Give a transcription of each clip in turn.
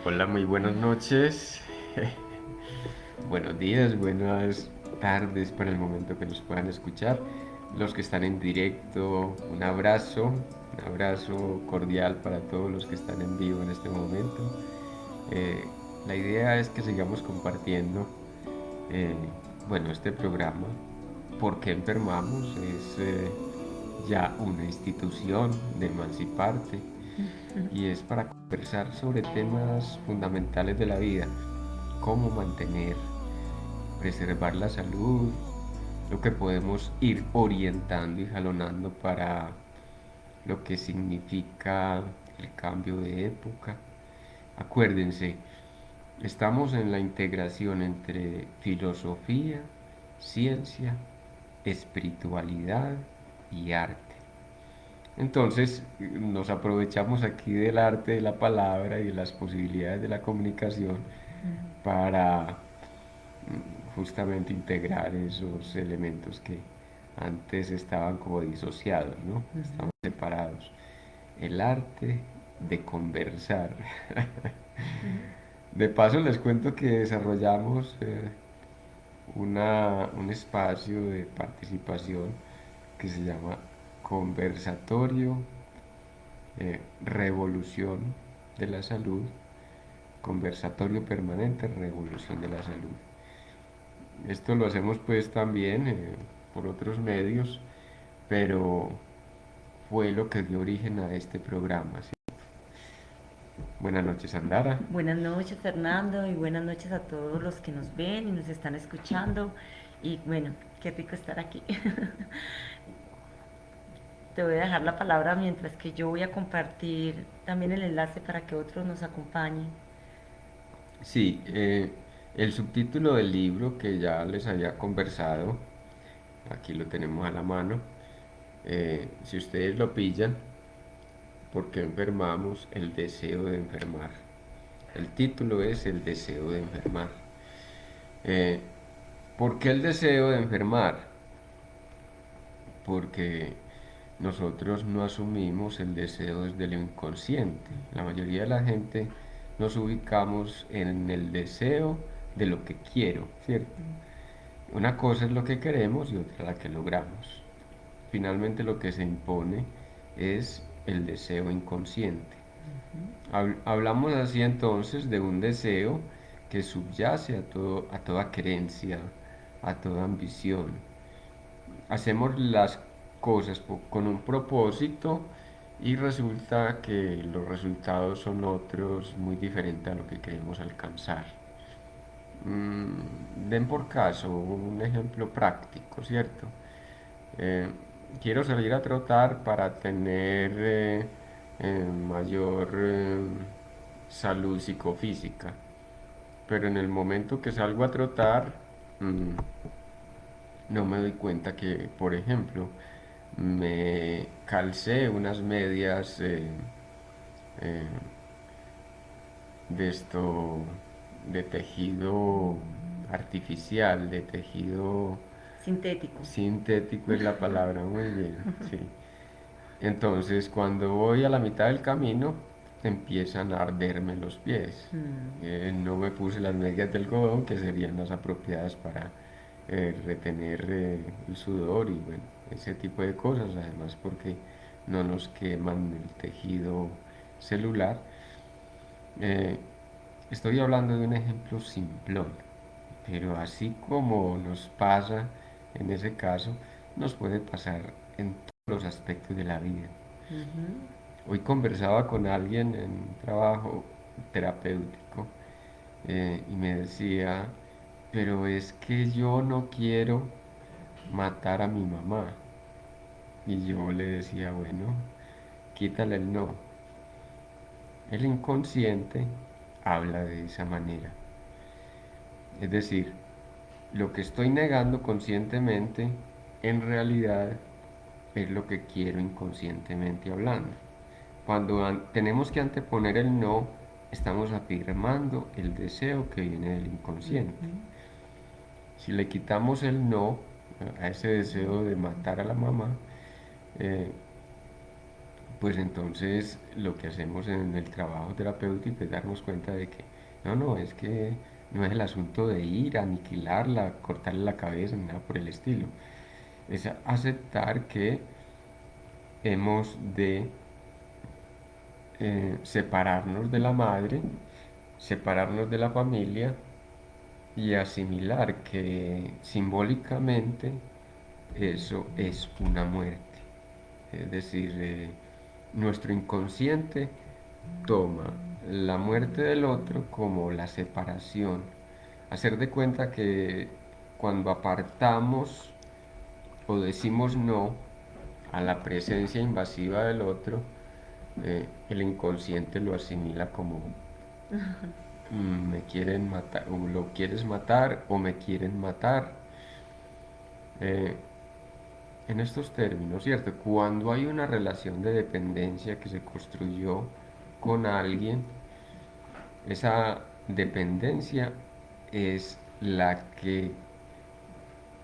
Hola, muy buenas noches. Buenos días, buenas tardes para el momento que nos puedan escuchar. Los que están en directo, un abrazo cordial para todos los que están en vivo en este momento. Eh, la idea es que sigamos compartiendo, eh, este programa. ¿Por qué enfermamos? Es ya una institución de Emanciparte y es para conversar sobre temas fundamentales de la vida, cómo mantener, preservar la salud, lo que podemos ir orientando y jalonando para lo que significa el cambio de época. Acuérdense, estamos en la integración entre filosofía, ciencia, espiritualidad y arte. Entonces, nos aprovechamos aquí del arte de la palabra y de las posibilidades de la comunicación para justamente integrar esos elementos que antes estaban como disociados, ¿no? Estaban separados. El arte de conversar. De paso les cuento que desarrollamos un espacio de participación que se llama Conversatorio Revolución de la Salud, Conversatorio Permanente Revolución de la Salud. Esto lo hacemos pues también por otros medios, pero fue lo que dio origen a este programa, ¿sí? Buenas noches, Andara. Buenas noches, Fernando, y buenas noches a todos los que nos ven y nos están escuchando. Y bueno, qué rico estar aquí. Te voy a dejar la palabra mientras que yo voy a compartir también el enlace para que otros nos acompañen. Sí, el subtítulo del libro que ya les había conversado, aquí lo tenemos a la mano. Si ustedes lo pillan, ¿por qué enfermamos? El deseo de enfermar. El título es El deseo de enfermar. Eh, ¿Por qué el deseo de enfermar? Porque nosotros no asumimos el deseo desde lo inconsciente. La mayoría de la gente nos ubicamos en el deseo de lo que quiero, ¿cierto? Una cosa es lo que queremos y otra la que logramos. Finalmente lo que se impone es el deseo inconsciente. Hablamos así entonces de un deseo que subyace a toda creencia, a toda ambición. Hacemos las cosas con un propósito y resulta que los resultados son otros muy diferentes a lo que queremos alcanzar. Den por caso un ejemplo práctico, ¿cierto? Eh, Quiero salir a trotar para tener mayor salud psicofísica, pero en el momento que salgo a trotar, mm, no me doy cuenta que, por ejemplo, me calcé unas medias eh, de esto, de tejido artificial, de tejido Sintético. sintético es la palabra, muy bien, sí. Entonces, cuando voy a la mitad del camino, empiezan a arderme los pies. No me puse las medias del algodón, que serían las apropiadas para retener el sudor y bueno, ese tipo de cosas, además porque no nos queman el tejido celular. Eh, Estoy hablando de un ejemplo simplón, pero así como nos pasa en ese caso, nos puede pasar en todos los aspectos de la vida. Hoy conversaba con alguien en un trabajo terapéutico y me decía, pero es que yo no quiero matar a mi mamá. Y yo le decía, bueno, quítale el no. El inconsciente habla de esa manera. Es decir, lo que estoy negando conscientemente, en realidad es lo que quiero inconscientemente hablando. Cuando tenemos que anteponer el no, estamos afirmando el deseo que viene del inconsciente. Si le quitamos el no a ese deseo de matar a la mamá, eh, pues entonces lo que hacemos en el trabajo terapéutico es darnos cuenta de que no, es que no es el asunto de ir a aniquilarla, cortarle la cabeza, ni nada por el estilo. Es aceptar que hemos de separarnos de la madre, separarnos de la familia y asimilar que simbólicamente eso es una muerte. Es decir, nuestro inconsciente toma la muerte del otro como la separación. Hacer de cuenta que cuando apartamos o decimos no a la presencia invasiva del otro, el inconsciente lo asimila como me quieren matar, o lo quieres matar o me quieren matar. Eh, en estos términos, ¿cierto? Cuando hay una relación de dependencia que se construyó con alguien, esa dependencia es la que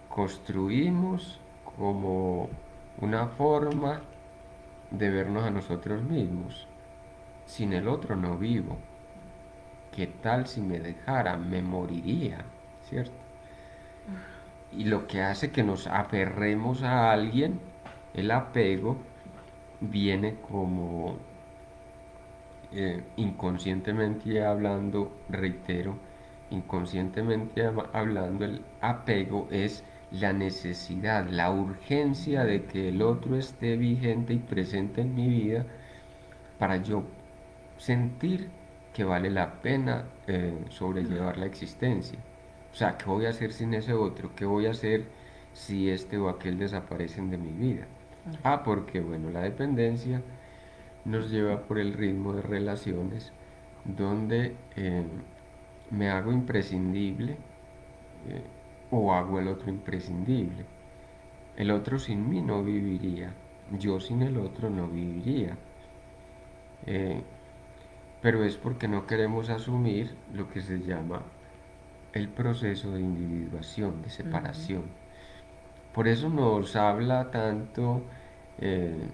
construimos como una forma de vernos a nosotros mismos. Sin el otro no vivo. ¿Qué tal si me dejara? Me moriría, ¿cierto? Y lo que hace que nos aferremos a alguien, el apego, viene como inconscientemente hablando, reitero, inconscientemente hablando, el apego es la necesidad, la urgencia de que el otro esté vigente y presente en mi vida para yo sentir que vale la pena sobrellevar la existencia. O sea, ¿qué voy a hacer sin ese otro? ¿Qué voy a hacer si este o aquel desaparecen de mi vida? Ah, porque bueno, la dependencia nos lleva por el ritmo de relaciones donde me hago imprescindible eh, o hago el otro imprescindible. El otro sin mí no viviría, yo sin el otro no viviría. Eh, pero es porque no queremos asumir lo que se llama el proceso de individuación, de Ujú. separación. Por eso nos habla tanto eh,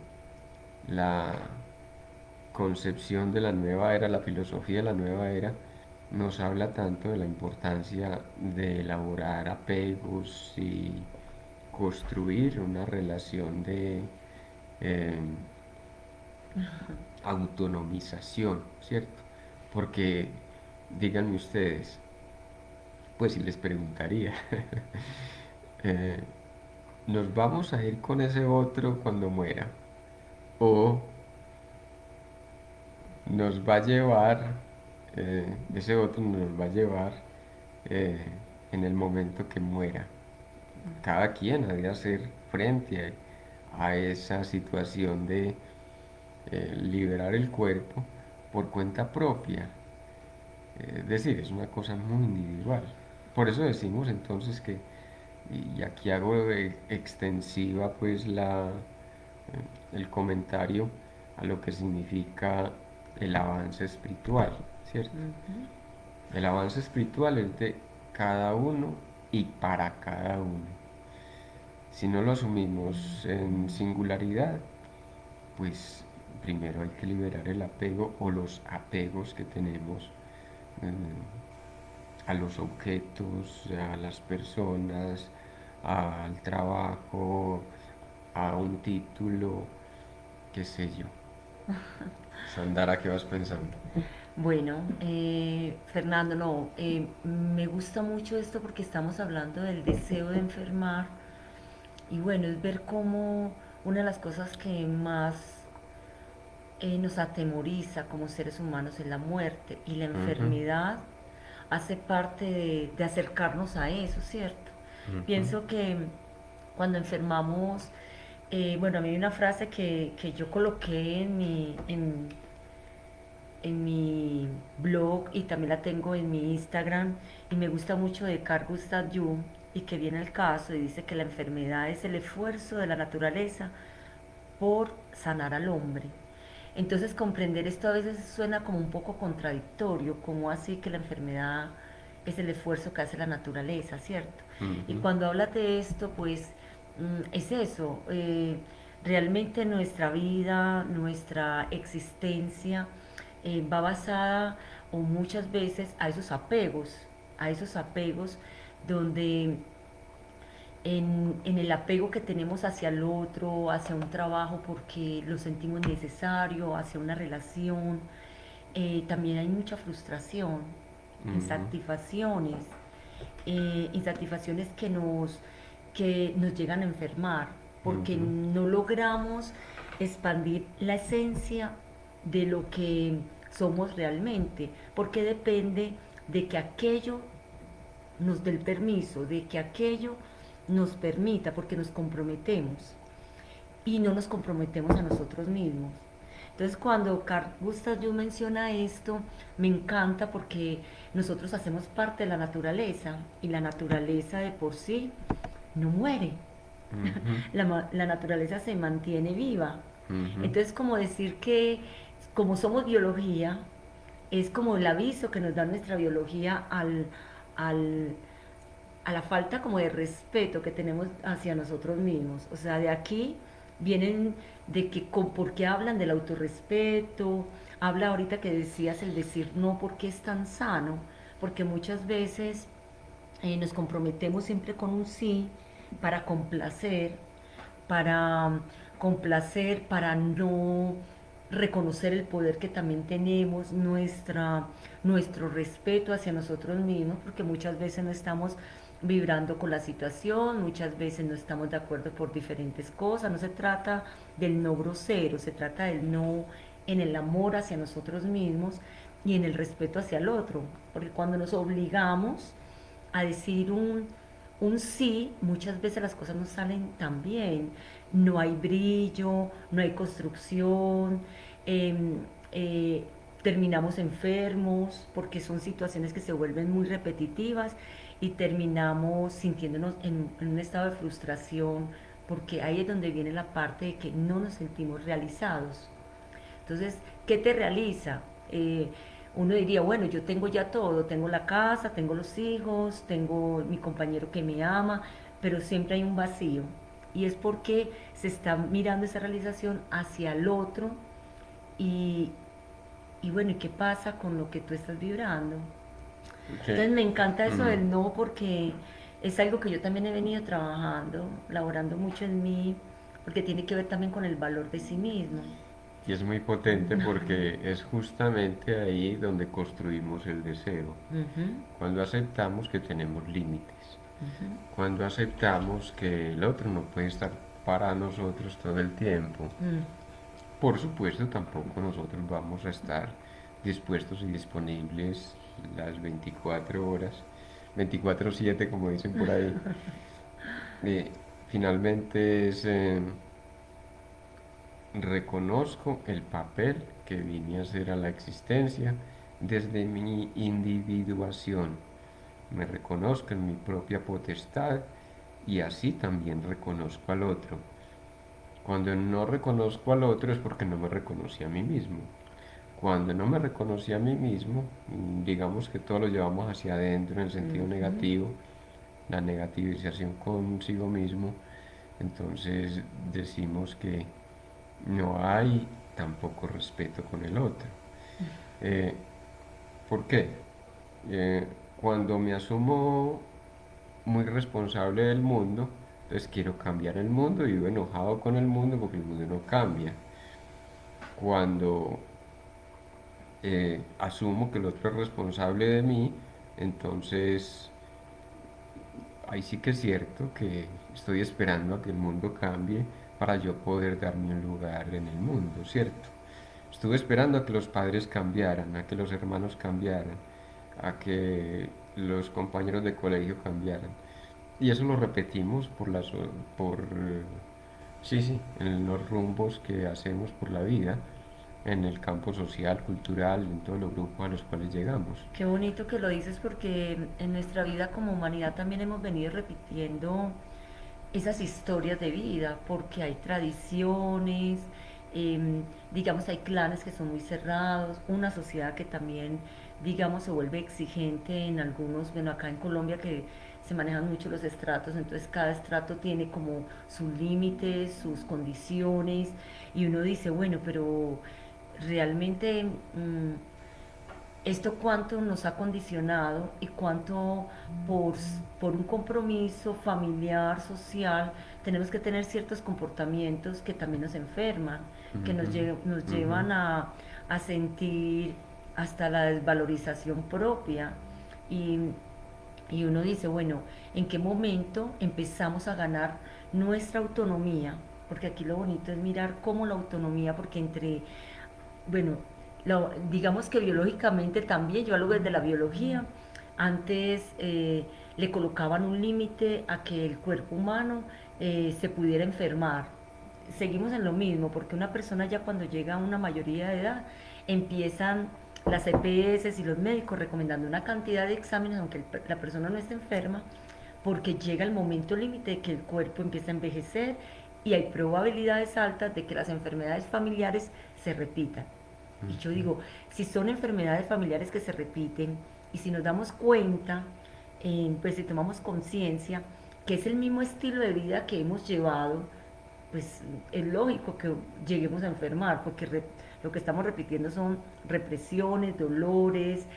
la concepción de la nueva era, la filosofía de la nueva era, nos habla tanto de la importancia de elaborar apegos y construir una relación de eh, autonomización, ¿cierto? Porque, díganme ustedes, pues si les preguntaría, eh, ¿nos vamos a ir con ese otro cuando muera? ¿O nos va a llevar, ese otro nos va a llevar eh, en el momento que muera? Cada quien ha de hacer frente a esa situación de liberar el cuerpo por cuenta propia. Es decir, es una cosa muy individual. Por eso decimos entonces que, y aquí hago extensiva pues el comentario a lo que significa el avance espiritual, ¿cierto? Ujú. El avance espiritual es de cada uno y para cada uno. Si no lo asumimos en singularidad, pues primero hay que liberar el apego o los apegos que tenemos a los objetos, a las personas, al trabajo, a un título, qué sé yo. Sandara, ¿qué vas pensando? Bueno, Fernando, no, me gusta mucho esto porque estamos hablando del deseo de enfermar y bueno, es ver cómo una de las cosas que más nos atemoriza como seres humanos es la muerte y la Ujú, enfermedad hace parte de acercarnos a eso, ¿cierto? ujú, Pienso que cuando enfermamos, bueno, a mí hay una frase que yo coloqué en mi blog y también la tengo en mi Instagram y me gusta mucho de Carl Gustav Jung y que viene el caso y dice que la enfermedad es el esfuerzo de la naturaleza por sanar al hombre. Entonces comprender esto a veces suena como un poco contradictorio, como así que la enfermedad es el esfuerzo que hace la naturaleza, ¿cierto? Y ujú, cuando hablas de esto, pues es eso. Realmente nuestra vida, nuestra existencia va basada o muchas veces a esos apegos donde en el apego que tenemos hacia el otro, hacia un trabajo porque lo sentimos necesario, hacia una relación, también hay mucha frustración, Ujú, insatisfacciones, insatisfacciones que nos llegan a enfermar, porque ujú, no logramos expandir la esencia de lo que somos realmente, porque depende de que aquello nos dé el permiso, de que aquello nos permita, porque nos comprometemos y no nos comprometemos a nosotros mismos. Entonces cuando Carl Gustav Jung menciona esto, me encanta porque nosotros hacemos parte de la naturaleza y la naturaleza de por sí no muere. ujú, La naturaleza se mantiene viva. ujú. Entonces como decir que como somos biología, es como el aviso que nos da nuestra biología al, a la falta como de respeto que tenemos hacia nosotros mismos. O sea, de aquí vienen de que porque hablan del autorrespeto, habla ahorita que decías el decir no porque es tan sano, porque muchas veces nos comprometemos siempre con un sí para para complacer, para no reconocer el poder que también tenemos, nuestro respeto hacia nosotros mismos, porque muchas veces no estamos vibrando con la situación, muchas veces no estamos de acuerdo por diferentes cosas, no se trata del no grosero, se trata del no en el amor hacia nosotros mismos y en el respeto hacia el otro, porque cuando nos obligamos a decir un sí, muchas veces las cosas no salen tan bien. No hay brillo, no hay construcción, eh, eh, terminamos enfermos porque son situaciones que se vuelven muy repetitivas y terminamos sintiéndonos en un estado de frustración porque ahí es donde viene la parte de que no nos sentimos realizados. Entonces, ¿qué te realiza? Uno diría, bueno, yo tengo ya todo, tengo la casa, tengo los hijos, tengo mi compañero que me ama, pero siempre hay un vacío. Y es porque se está mirando esa realización hacia el otro y, y bueno, ¿y qué pasa con lo que tú estás vibrando? Sí. Entonces me encanta eso Mm. del no porque es algo que yo también he venido trabajando, laborando mucho en mí, porque tiene que ver también con el valor de sí mismo. Y es muy potente porque es justamente ahí donde construimos el deseo. Ujú, Cuando aceptamos que tenemos límites. ujú. Cuando aceptamos que el otro no puede estar para nosotros todo el tiempo. Mm, Por supuesto, tampoco nosotros vamos a estar dispuestos y disponibles las 24 horas, 24/7 como dicen por ahí. Eh, Finalmente es reconozco el papel que vine a hacer a la existencia desde mi individuación. Me reconozco en mi propia potestad y así también reconozco al otro. Cuando no reconozco al otro es porque no me reconocí a mí mismo. Cuando no me reconocí a mí mismo, digamos que todo lo llevamos hacia adentro en el sentido ujú. negativo, la negativización consigo mismo, entonces decimos que no hay tampoco respeto con el otro. Eh, ¿Por qué? Eh, Cuando me asumo muy responsable del mundo, entonces quiero cambiar el mundo y vivo enojado con el mundo porque el mundo no cambia. Cuando asumo que el otro es responsable de mí, entonces ahí sí que es cierto que estoy esperando a que el mundo cambie para yo poder darme un lugar en el mundo, ¿cierto? Estuve esperando a que los padres cambiaran, a que los hermanos cambiaran, a que los compañeros de colegio cambiaran. Y eso lo repetimos sí, sí, en los rumbos que hacemos por la vida, en el campo social, cultural, en todos los grupos a los cuales llegamos. Qué bonito que lo dices porque en nuestra vida como humanidad también hemos venido repitiendo esas historias de vida, porque hay tradiciones, digamos, hay clanes que son muy cerrados, una sociedad que también, digamos, se vuelve exigente en algunos, bueno, acá en Colombia que se manejan mucho los estratos, entonces cada estrato tiene como sus límites, sus condiciones, y uno dice, bueno, pero realmente esto cuánto nos ha condicionado y cuánto por, por un compromiso familiar, social, tenemos que tener ciertos comportamientos que también nos enferman, que Ujú, nos ujú. llevan a sentir hasta la desvalorización propia. Y, y uno dice, bueno, ¿en qué momento empezamos a ganar nuestra autonomía? Porque aquí lo bonito es mirar cómo la autonomía, porque entre, bueno, digamos que biológicamente también, yo hablo desde la biología, antes le colocaban un límite a que el cuerpo humano se pudiera enfermar. Seguimos en lo mismo, porque una persona ya cuando llega a una mayoría de edad, empiezan las EPS y los médicos recomendando una cantidad de exámenes, aunque la persona no esté enferma, porque llega el momento límite de que el cuerpo empieza a envejecer y hay probabilidades altas de que las enfermedades familiares se repitan. Y yo digo, si son enfermedades familiares que se repiten y si nos damos cuenta, pues si tomamos conciencia que es el mismo estilo de vida que hemos llevado, pues es lógico que lleguemos a enfermar, porque lo que estamos repitiendo son represiones, dolores,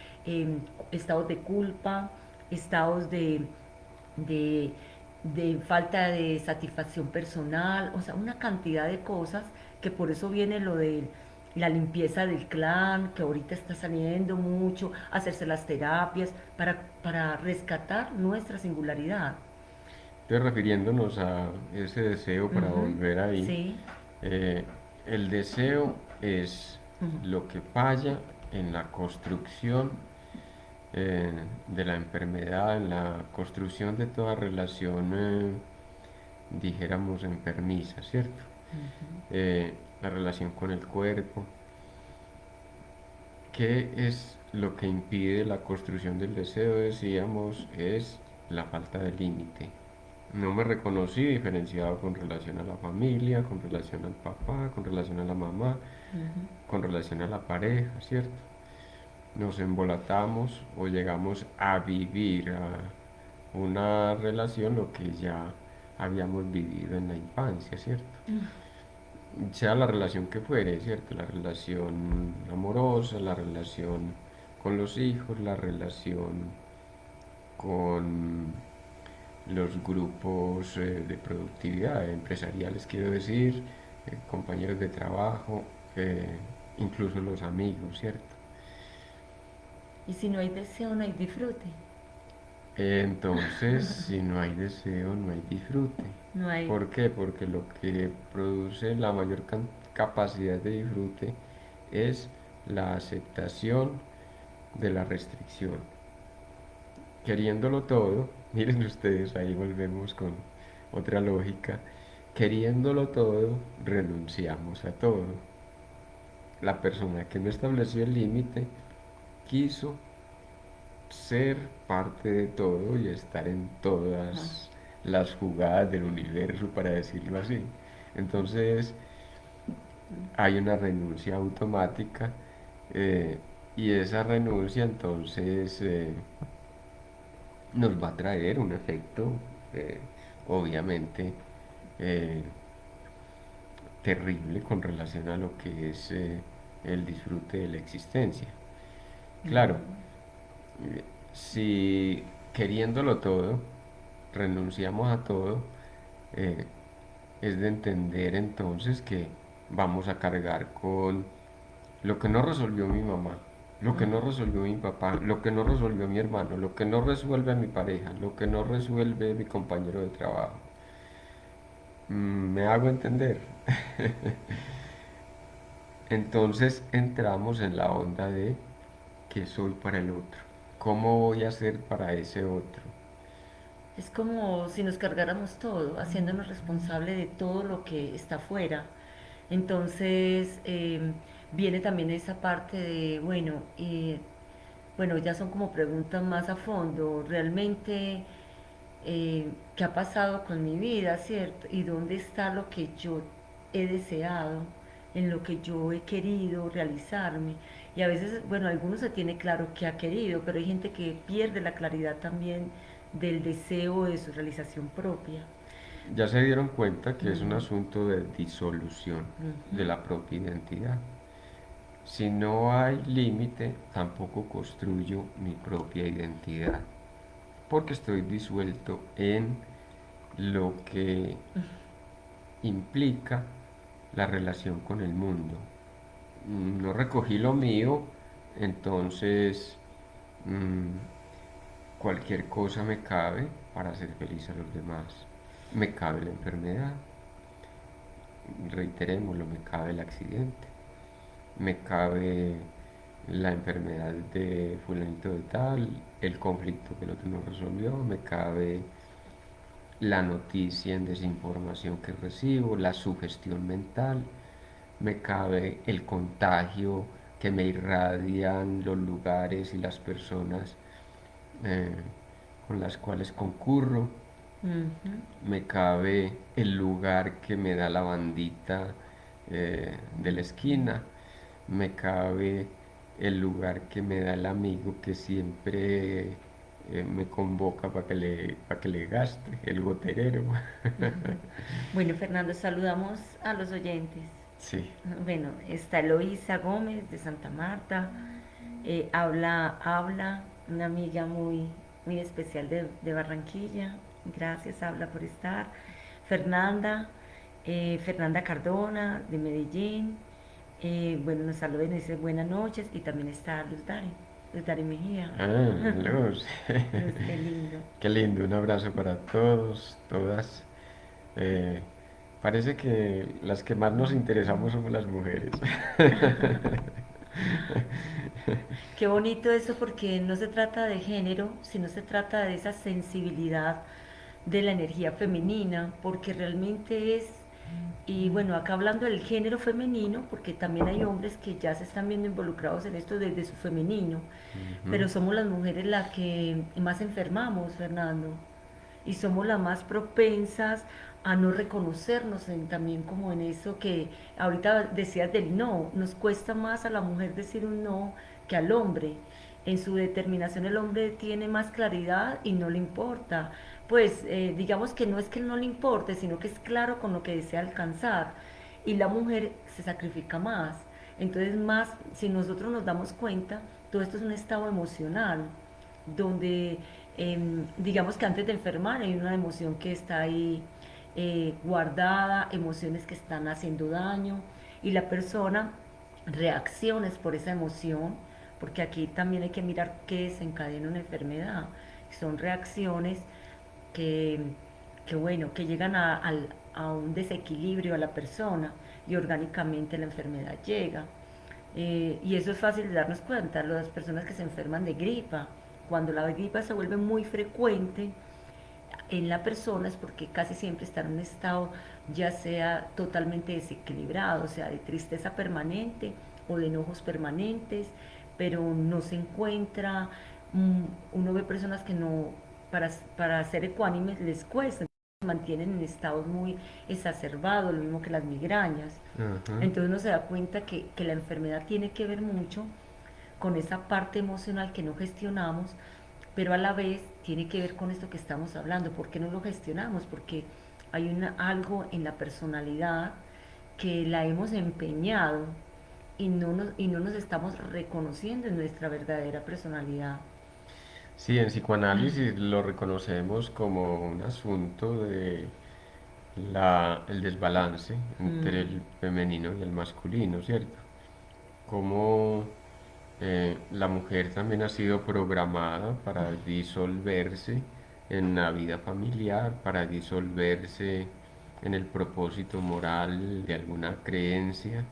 estados de culpa, estados de, de falta de satisfacción personal, o sea, una cantidad de cosas que por eso viene lo de la limpieza del clan, que ahorita está saliendo mucho, hacerse las terapias para rescatar nuestra singularidad. Entonces, refiriéndonos a ese deseo para Ujú, volver ahí, sí, eh, el deseo es ujú, lo que falla en la construcción de la enfermedad, en la construcción de toda relación, dijéramos, enfermiza, ¿cierto? La relación con el cuerpo. ¿Qué es lo que impide la construcción del deseo? Decíamos, es la falta de límite. No me reconocí diferenciado con relación a la familia, con relación al papá, con relación a la mamá, con relación a la pareja, ¿cierto? Nos embolatamos o llegamos a vivir a una relación lo que ya habíamos vivido en la infancia, ¿cierto? Sea la relación que fuere, ¿cierto? La relación amorosa, la relación con los hijos, la relación con los grupos de productividad, empresariales, quiero decir, compañeros de trabajo, incluso los amigos, ¿cierto? y si no hay deseo, no hay disfrute. Entonces, si no hay deseo, no hay disfrute. No hay. ¿Por qué? Porque lo que produce la mayor capacidad de disfrute es la aceptación de la restricción. Queriéndolo todo, miren ustedes, ahí volvemos con otra lógica, queriéndolo todo, renunciamos a todo. La persona que no estableció el límite quiso ser parte de todo y estar en Ajá. todas las jugadas del universo, para decirlo así. Entonces, hay una renuncia automática eh, y esa renuncia entonces nos va a traer un efecto, eh, obviamente, eh, terrible con relación a lo que es el disfrute de la existencia. Claro, si queriéndolo todo, renunciamos a todo, eh, es de entender entonces que vamos a cargar con lo que no resolvió mi mamá, lo que no resolvió mi papá, lo que no resolvió mi hermano, lo que no resuelve mi pareja, lo que no resuelve mi compañero de trabajo. ¿Me hago entender? Entonces entramos en la onda de qué soy para el otro, cómo voy a ser para ese otro. Es como si nos cargáramos todo, haciéndonos responsable de todo lo que está afuera. Entonces viene también esa parte de, bueno, bueno, ya son como preguntas más a fondo, realmente, ¿qué ha pasado con mi vida, cierto? ¿Y dónde está lo que yo he deseado, en lo que yo he querido realizarme? Y a veces, bueno, algunos se tiene claro que ha querido, pero hay gente que pierde la claridad también del deseo de su realización propia. Ya se dieron cuenta que es un Ujú, asunto de disolución ujú, de la propia identidad. Si no hay límite, tampoco construyo mi propia identidad, porque estoy disuelto en lo que implica la relación con el mundo. No recogí lo mío, entonces mm, cualquier cosa me cabe para hacer feliz a los demás. Me cabe la enfermedad, reiterémoslo, me cabe el accidente, me cabe la enfermedad de fulanito de tal, el conflicto que el otro no resolvió, me cabe la noticia en desinformación que recibo, la sugestión mental, me cabe el contagio que me irradian los lugares y las personas eh, con las cuales concurro, ujú. me cabe el lugar que me da la bandita de la esquina, me cabe el lugar que me da el amigo que siempre me convoca para que le gaste, el goterero. Bueno, Fernando, saludamos a los oyentes. Sí. Bueno, está Eloísa Gómez de Santa Marta, habla, una amiga muy especial de Barranquilla. Gracias, habla por estar. Fernanda, Fernanda Cardona de Medellín. Bueno, nos saluda y nos dice buenas noches. Y también está Luz Dari Mejía. Ah, Luz. Luz, qué lindo. Qué lindo, un abrazo para todos, todas. Eh, Parece que las que más nos interesamos somos las mujeres. Qué bonito eso porque no se trata de género, sino se trata de esa sensibilidad de la energía femenina, porque realmente es, y bueno, acá hablando del género femenino, porque también hay hombres que ya se están viendo involucrados en esto desde su femenino, Ujú. pero somos las mujeres las que más enfermamos, Fernando, y somos las más propensas a no reconocernos también como en eso que ahorita decías del no, nos cuesta más a la mujer decir un no que al hombre. En su determinación el hombre tiene más claridad y no le importa. Pues digamos que no es que no le importe, sino que es claro con lo que desea alcanzar. Y la mujer se sacrifica más. Entonces más, si nosotros nos damos cuenta, todo esto es un estado emocional donde digamos que antes de enfermar hay una emoción que está ahí guardada, emociones que están haciendo daño y la persona reacciones por esa emoción, porque aquí también hay que mirar qué desencadena una enfermedad. Son reacciones que, que bueno, que llegan a un desequilibrio a la persona y orgánicamente la enfermedad llega. Y eso es fácil de darnos cuenta, las personas que se enferman de gripa, cuando la gripa se vuelve muy frecuente en la persona es porque casi siempre está en un estado ya sea totalmente desequilibrado, o sea, de tristeza permanente o de enojos permanentes, pero no se encuentra, uno ve personas que no, para ser ecuánimes les cuesta, se mantienen en estados muy exacerbados, lo mismo que las migrañas. Ajá. Entonces uno se da cuenta que la enfermedad tiene que ver mucho con esa parte emocional que no gestionamos, pero a la vez tiene que ver con esto que estamos hablando. ¿Por qué no lo gestionamos? Porque hay algo en la personalidad que la hemos empeñado y no nos estamos reconociendo en nuestra verdadera personalidad. Sí, en psicoanálisis lo reconocemos como un asunto de el desbalance entre Mm, el femenino y el masculino, ¿cierto? Como la mujer también ha sido programada para disolverse en la vida familiar, para disolverse en el propósito moral de alguna creencia,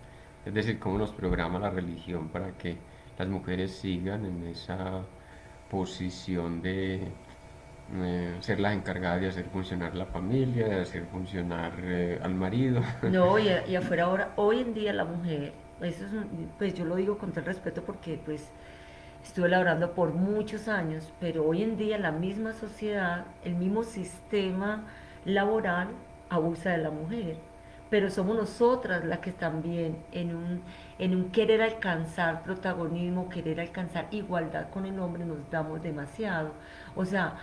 es decir, cómo nos programa la religión para que las mujeres sigan en esa posición de ser las encargadas de hacer funcionar la familia, de hacer funcionar al marido. no, y afuera ahora, hoy en día la mujer, eso es pues yo lo digo con todo el respeto porque pues estuve laborando por muchos años, pero hoy en día la misma sociedad, el mismo sistema laboral abusa de la mujer. Pero somos nosotras las que también en un querer alcanzar protagonismo, querer alcanzar igualdad con el hombre, nos damos demasiado. O sea,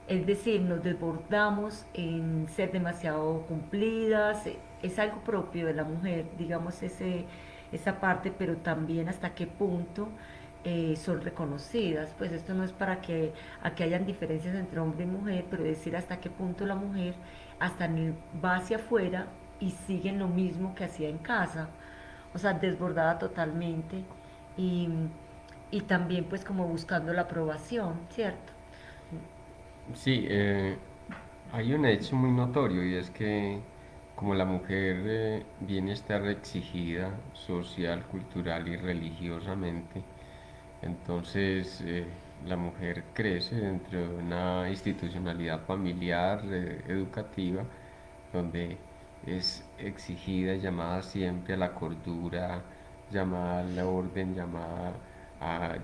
Es decir, nos desbordamos en ser demasiado cumplidas, es algo propio de la mujer, digamos, esa parte, pero también hasta qué punto son reconocidas. Pues esto no es para que aquí hayan diferencias entre hombre y mujer, pero decir hasta qué punto la mujer hasta va hacia afuera y sigue en lo mismo que hacía en casa, o sea, desbordada totalmente y, y también pues como buscando la aprobación, ¿cierto? Sí, hay un hecho muy notorio y es que como la mujer viene a estar exigida social, cultural y religiosamente, entonces la mujer crece dentro de una institucionalidad familiar, educativa, donde es exigida, llamada siempre a la cordura, llamada al orden, llamada a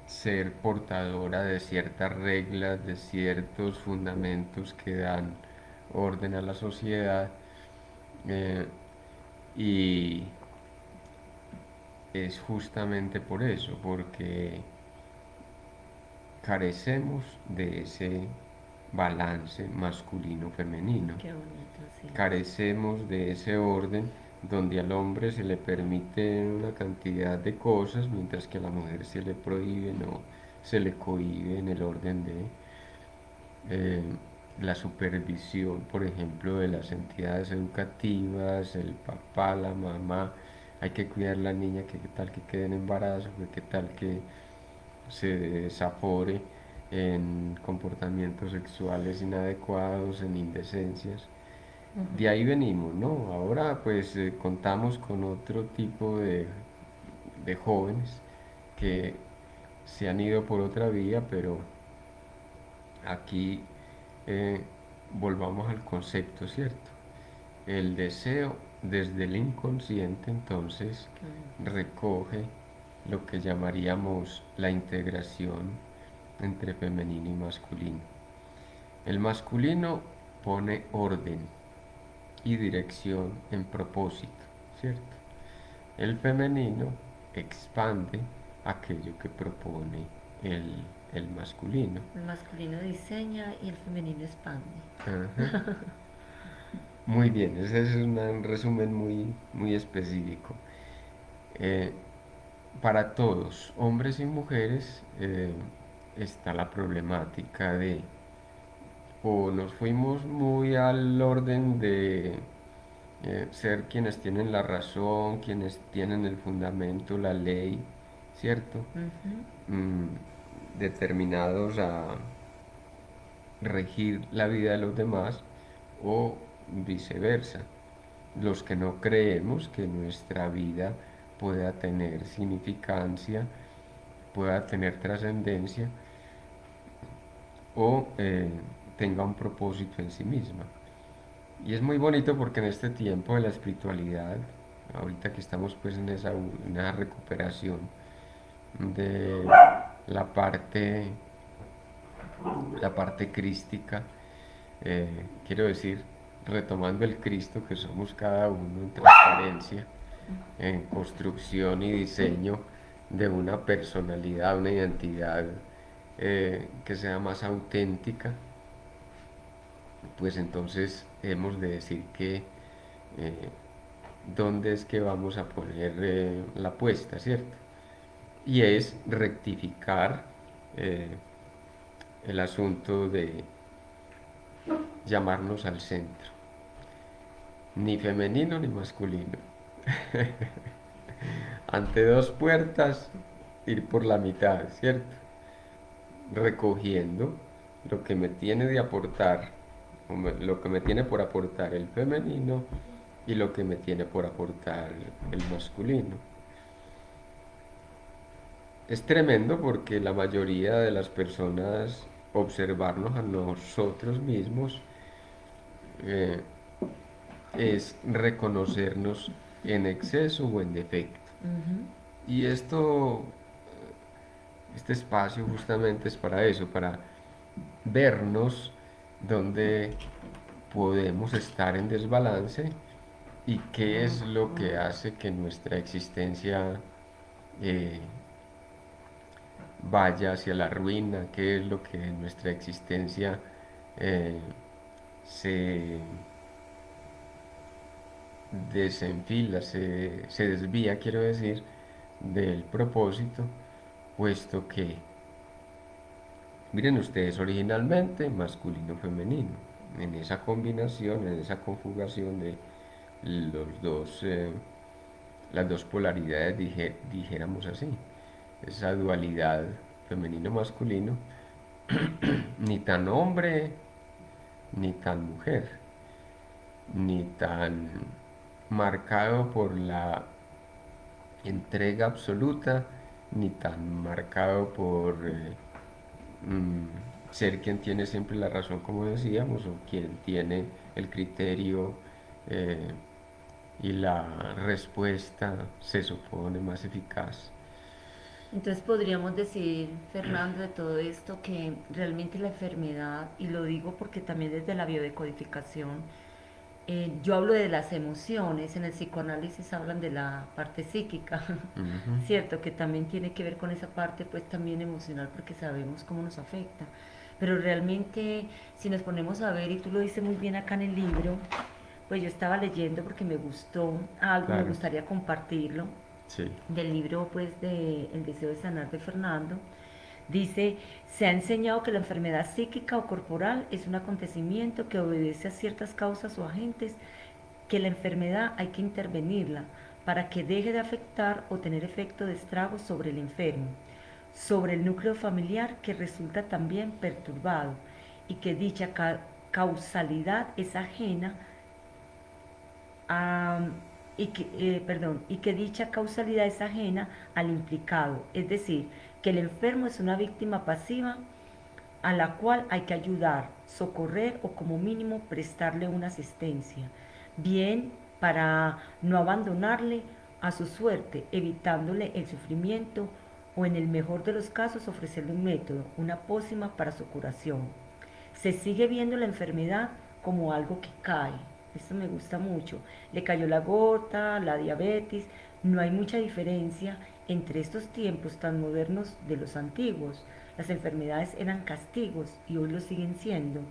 ser portadora de ciertas reglas, de ciertos fundamentos que dan orden a la sociedad. eh, y es justamente por eso, porque carecemos de ese balance masculino-femenino. Qué bonito, sí. Carecemos de ese orden donde al hombre se le permite una cantidad de cosas, mientras que a la mujer se le prohíben o se le cohíbe en el orden de eh, la supervisión, por ejemplo, de las entidades educativas, el papá, la mamá. Hay que cuidar a la niña, que qué tal que quede en embarazo, que qué tal que se desafore en comportamientos sexuales inadecuados, en indecencias. De ahí venimos, ¿no? Ahora pues contamos con otro tipo de jóvenes que se han ido por otra vía, pero aquí eh, volvamos al concepto, ¿cierto? El deseo desde el inconsciente entonces recoge lo que llamaríamos la integración entre femenino y masculino. El masculino pone orden y dirección en propósito, ¿cierto? El femenino expande aquello que propone el masculino. El masculino diseña y el femenino expande. Ajá. Muy bien, ese es un resumen muy específico. Eh, para todos, hombres y mujeres, está la problemática de o nos fuimos muy al orden de ser quienes tienen la razón, quienes tienen el fundamento, la ley, ¿cierto? Ujú. Mm, determinados a regir la vida de los demás o viceversa, los que no creemos que nuestra vida pueda tener significancia, pueda tener trascendencia o tenga un propósito en sí misma. Y es muy bonito porque en este tiempo de la espiritualidad, ahorita que estamos pues en una recuperación de la parte, la parte crística, quiero decir, retomando el Cristo que somos cada uno en transparencia, en construcción y diseño de una personalidad, una identidad que sea más auténtica, pues entonces hemos de decir que eh, dónde es que vamos a poner la apuesta, ¿cierto? Y es rectificar eh, el asunto de llamarnos al centro, ni femenino ni masculino. Ante dos puertas, ir por la mitad, ¿cierto? Recogiendo lo que me tiene de aportar, lo que me tiene por aportar el femenino y lo que me tiene por aportar el masculino. Es tremendo porque la mayoría de las personas observarnos a nosotros mismos eh, es reconocernos en exceso o en defecto. Ujú. Y esto, este espacio justamente es para eso, para vernos donde podemos estar en desbalance y qué es lo que hace que nuestra existencia eh, vaya hacia la ruina, qué es lo que en nuestra existencia eh, se desenfila, se desvía, quiero decir, del propósito, puesto que, miren ustedes, originalmente masculino-femenino, en esa combinación, en esa conjugación de los dos, las dos polaridades, dijéramos así, esa dualidad femenino-masculino, ni tan hombre ni tan mujer, ni tan marcado por la entrega absoluta, ni tan marcado por ser quien tiene siempre la razón, como decíamos, o quien tiene el criterio eh, y la respuesta se supone más eficaz. Entonces podríamos decir, Fernando, de todo esto que realmente la enfermedad, y lo digo porque también desde la biodecodificación, yo hablo de las emociones, en el psicoanálisis hablan de la parte psíquica, Ujú. cierto, que también tiene que ver con esa parte pues también emocional porque sabemos cómo nos afecta. Pero realmente si nos ponemos a ver, y tú lo dices muy bien acá en el libro, pues yo estaba leyendo porque me gustó algo, me Claro, gustaría compartirlo, sí. del libro pues de El deseo de sanar de Fernando. Dice, se ha enseñado que la enfermedad psíquica o corporal es un acontecimiento que obedece a ciertas causas o agentes, que la enfermedad hay que intervenirla para que deje de afectar o tener efecto de estrago sobre el enfermo, sobre el núcleo familiar que resulta también perturbado y que dicha causalidad es ajena a, y que dicha causalidad es ajena al implicado, es decir, que el enfermo es una víctima pasiva a la cual hay que ayudar, socorrer o como mínimo prestarle una asistencia, bien para no abandonarle a su suerte, evitándole el sufrimiento o en el mejor de los casos ofrecerle un método, una pócima para su curación. Se sigue viendo la enfermedad como algo que cae. Esto me gusta mucho. Le cayó la gota, la diabetes. No hay mucha diferencia entre estos tiempos tan modernos de los antiguos. Las enfermedades eran castigos y hoy lo siguen siendo.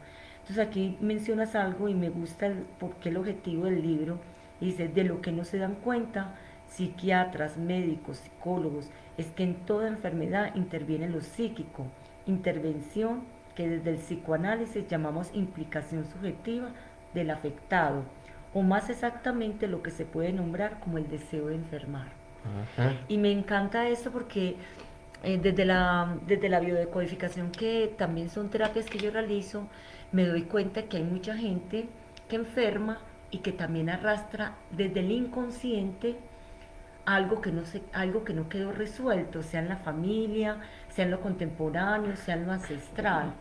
Entonces aquí mencionas algo y me gusta porque el objetivo del libro dice, de lo que no se dan cuenta psiquiatras, médicos, psicólogos, es que en toda enfermedad interviene lo psíquico, intervención que desde el psicoanálisis llamamos implicación subjetiva del afectado, o más exactamente lo que se puede nombrar como el deseo de enfermar. Ajá. Y me encanta esto porque desde la biodecodificación, que también son terapias que yo realizo, me doy cuenta que hay mucha gente que enferma y que también arrastra desde el inconsciente algo que no quedó resuelto, sea en la familia, sea en lo contemporáneo, sea en lo ancestral.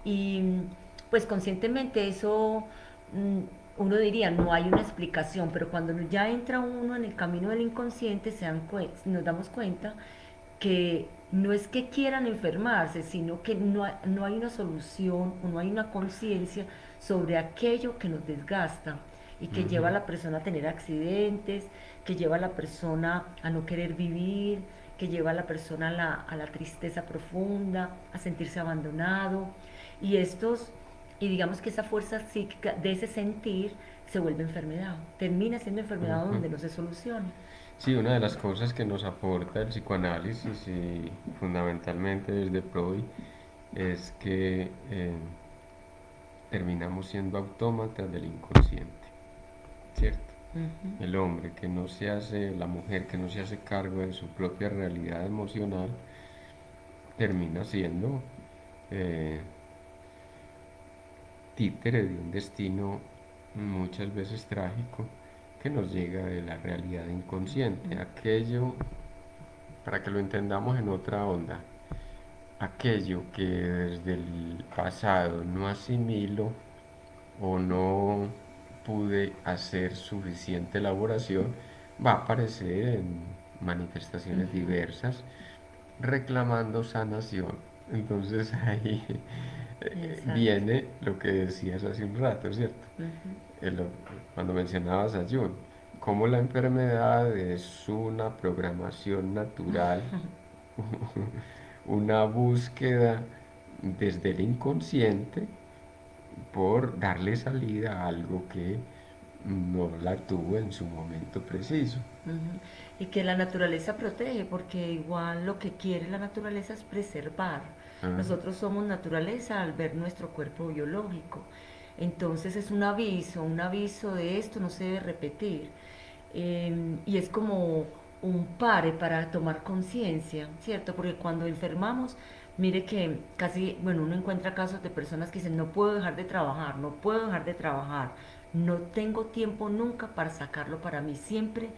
Y pues conscientemente eso, uno diría, no hay una explicación, pero cuando ya entra uno en el camino del inconsciente, nos damos cuenta que no es que quieran enfermarse, sino que no hay una solución o no hay una conciencia sobre aquello que nos desgasta y que lleva a Ujú. la persona a tener accidentes, que lleva a la persona a no querer vivir, que lleva a la persona a la tristeza profunda, a sentirse abandonado. Y y digamos que esa fuerza psíquica de ese sentir se vuelve enfermedad, termina siendo enfermedad Ujú. donde no se soluciona. Sí, una de las cosas que nos aporta el psicoanálisis y fundamentalmente desde Freud es que terminamos siendo autómatas del inconsciente, ¿cierto? Ujú. El hombre que no se hace, la mujer que no se hace cargo de su propia realidad emocional, termina siendo eh, títere de un destino muchas veces trágico que nos llega de la realidad inconsciente, aquello, para que lo entendamos en otra onda, aquello que desde el pasado no asimilo o no pude hacer suficiente elaboración, va a aparecer en manifestaciones diversas reclamando sanación. Entonces ahí Exacto. viene lo que decías hace un rato, ¿cierto? Ujú. El- Cuando mencionabas a Jung, cómo la enfermedad es una programación natural, una búsqueda desde el inconsciente por darle salida a algo que no la tuvo en su momento preciso. Ujú. Y que la naturaleza protege, porque igual lo que quiere la naturaleza es preservar. Ah, Nosotros somos naturaleza al ver nuestro cuerpo biológico. Entonces es un aviso de esto no se debe repetir. Y es como un pare para tomar conciencia, ¿cierto? Porque cuando enfermamos, mire que casi, bueno, uno encuentra casos de personas que dicen, no puedo dejar de trabajar, no puedo dejar de trabajar, no tengo tiempo nunca para sacarlo para mí, siempre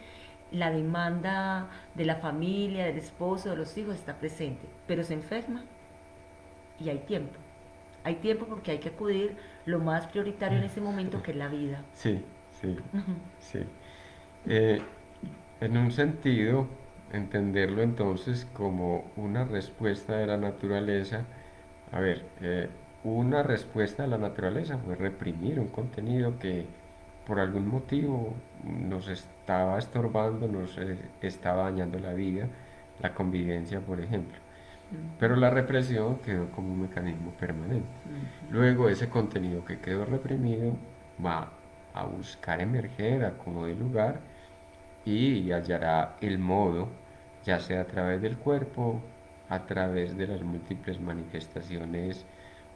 la demanda de la familia, del esposo, de los hijos está presente, pero se enferma y hay tiempo. Hay tiempo porque hay que acudir lo más prioritario en ese momento que es la vida. sí, sí, sí. Eh, en un sentido, entenderlo entonces como una respuesta de la naturaleza. A ver, una respuesta de la naturaleza fue reprimir un contenido que por algún motivo nos estaba estorbando, nos estaba dañando la vida, la convivencia, por ejemplo. Pero la represión quedó como un mecanismo permanente. Luego ese contenido que quedó reprimido va a buscar emerger, a como de lugar, y hallará el modo, ya sea a través del cuerpo, a través de las múltiples manifestaciones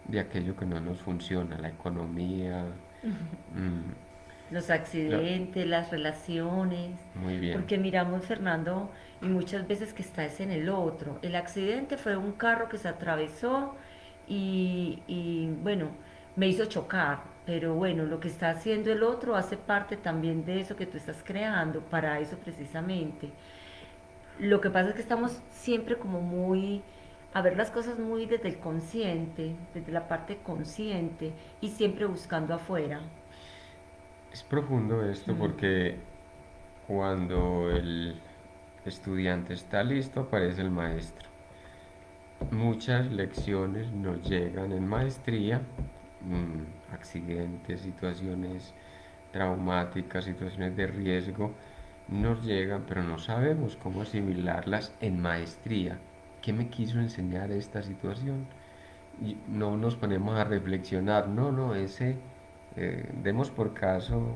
de aquello que no nos funciona, la economía. Los La- accidentes, las relaciones, Muy bien. porque miramos, Fernando, y muchas veces que está es en el otro. El accidente fue un carro que se atravesó y bueno, me hizo chocar, pero bueno, lo que está haciendo el otro hace parte también de eso que tú estás creando, para eso precisamente. Lo que pasa es que estamos siempre como muy a ver las cosas muy desde el consciente, desde la parte consciente y siempre buscando afuera. Es profundo esto porque cuando el estudiante está listo, aparece el maestro. Muchas lecciones nos llegan en maestría, accidentes, situaciones traumáticas, situaciones de riesgo, nos llegan, pero no sabemos cómo asimilarlas en maestría. ¿Qué me quiso enseñar esta situación? Y no nos ponemos a reflexionar, no, no, demos por caso,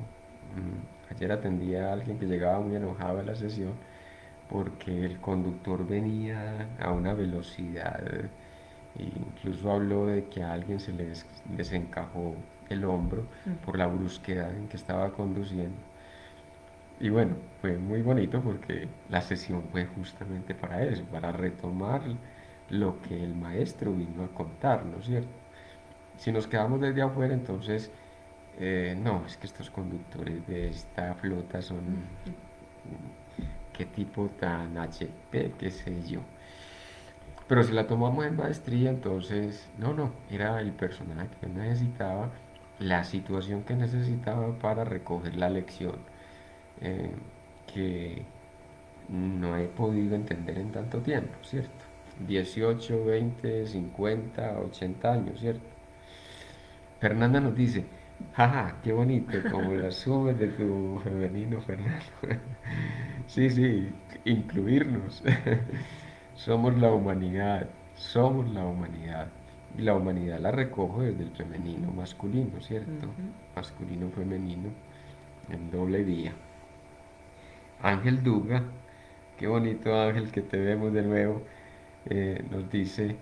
ayer atendía a alguien que llegaba muy enojado a la sesión porque el conductor venía a una velocidad, e incluso habló de que a alguien se les desencajó el hombro por la brusquedad en que estaba conduciendo. Y bueno, fue muy bonito porque la sesión fue justamente para eso, para retomar lo que el maestro vino a contarnos, ¿cierto? Si nos quedamos desde afuera, entonces, no, es que estos conductores de esta flota son, qué tipo tan HP, qué sé yo. Pero si la tomamos en maestría, entonces, no, no, era el personaje que necesitaba, la situación que necesitaba para recoger la lección, eh, que no he podido entender en tanto tiempo, ¿cierto? 18, 20, 50, 80 años, ¿cierto? Fernanda nos dice, jaja, qué bonito, como las subes de tu femenino, Fernando. Sí, sí, incluirnos. Somos la humanidad, somos la humanidad. Y la humanidad la recojo desde el femenino masculino, ¿cierto? Masculino femenino, en doble vía. Ángel Duga, qué bonito Ángel que te vemos de nuevo, nos dice,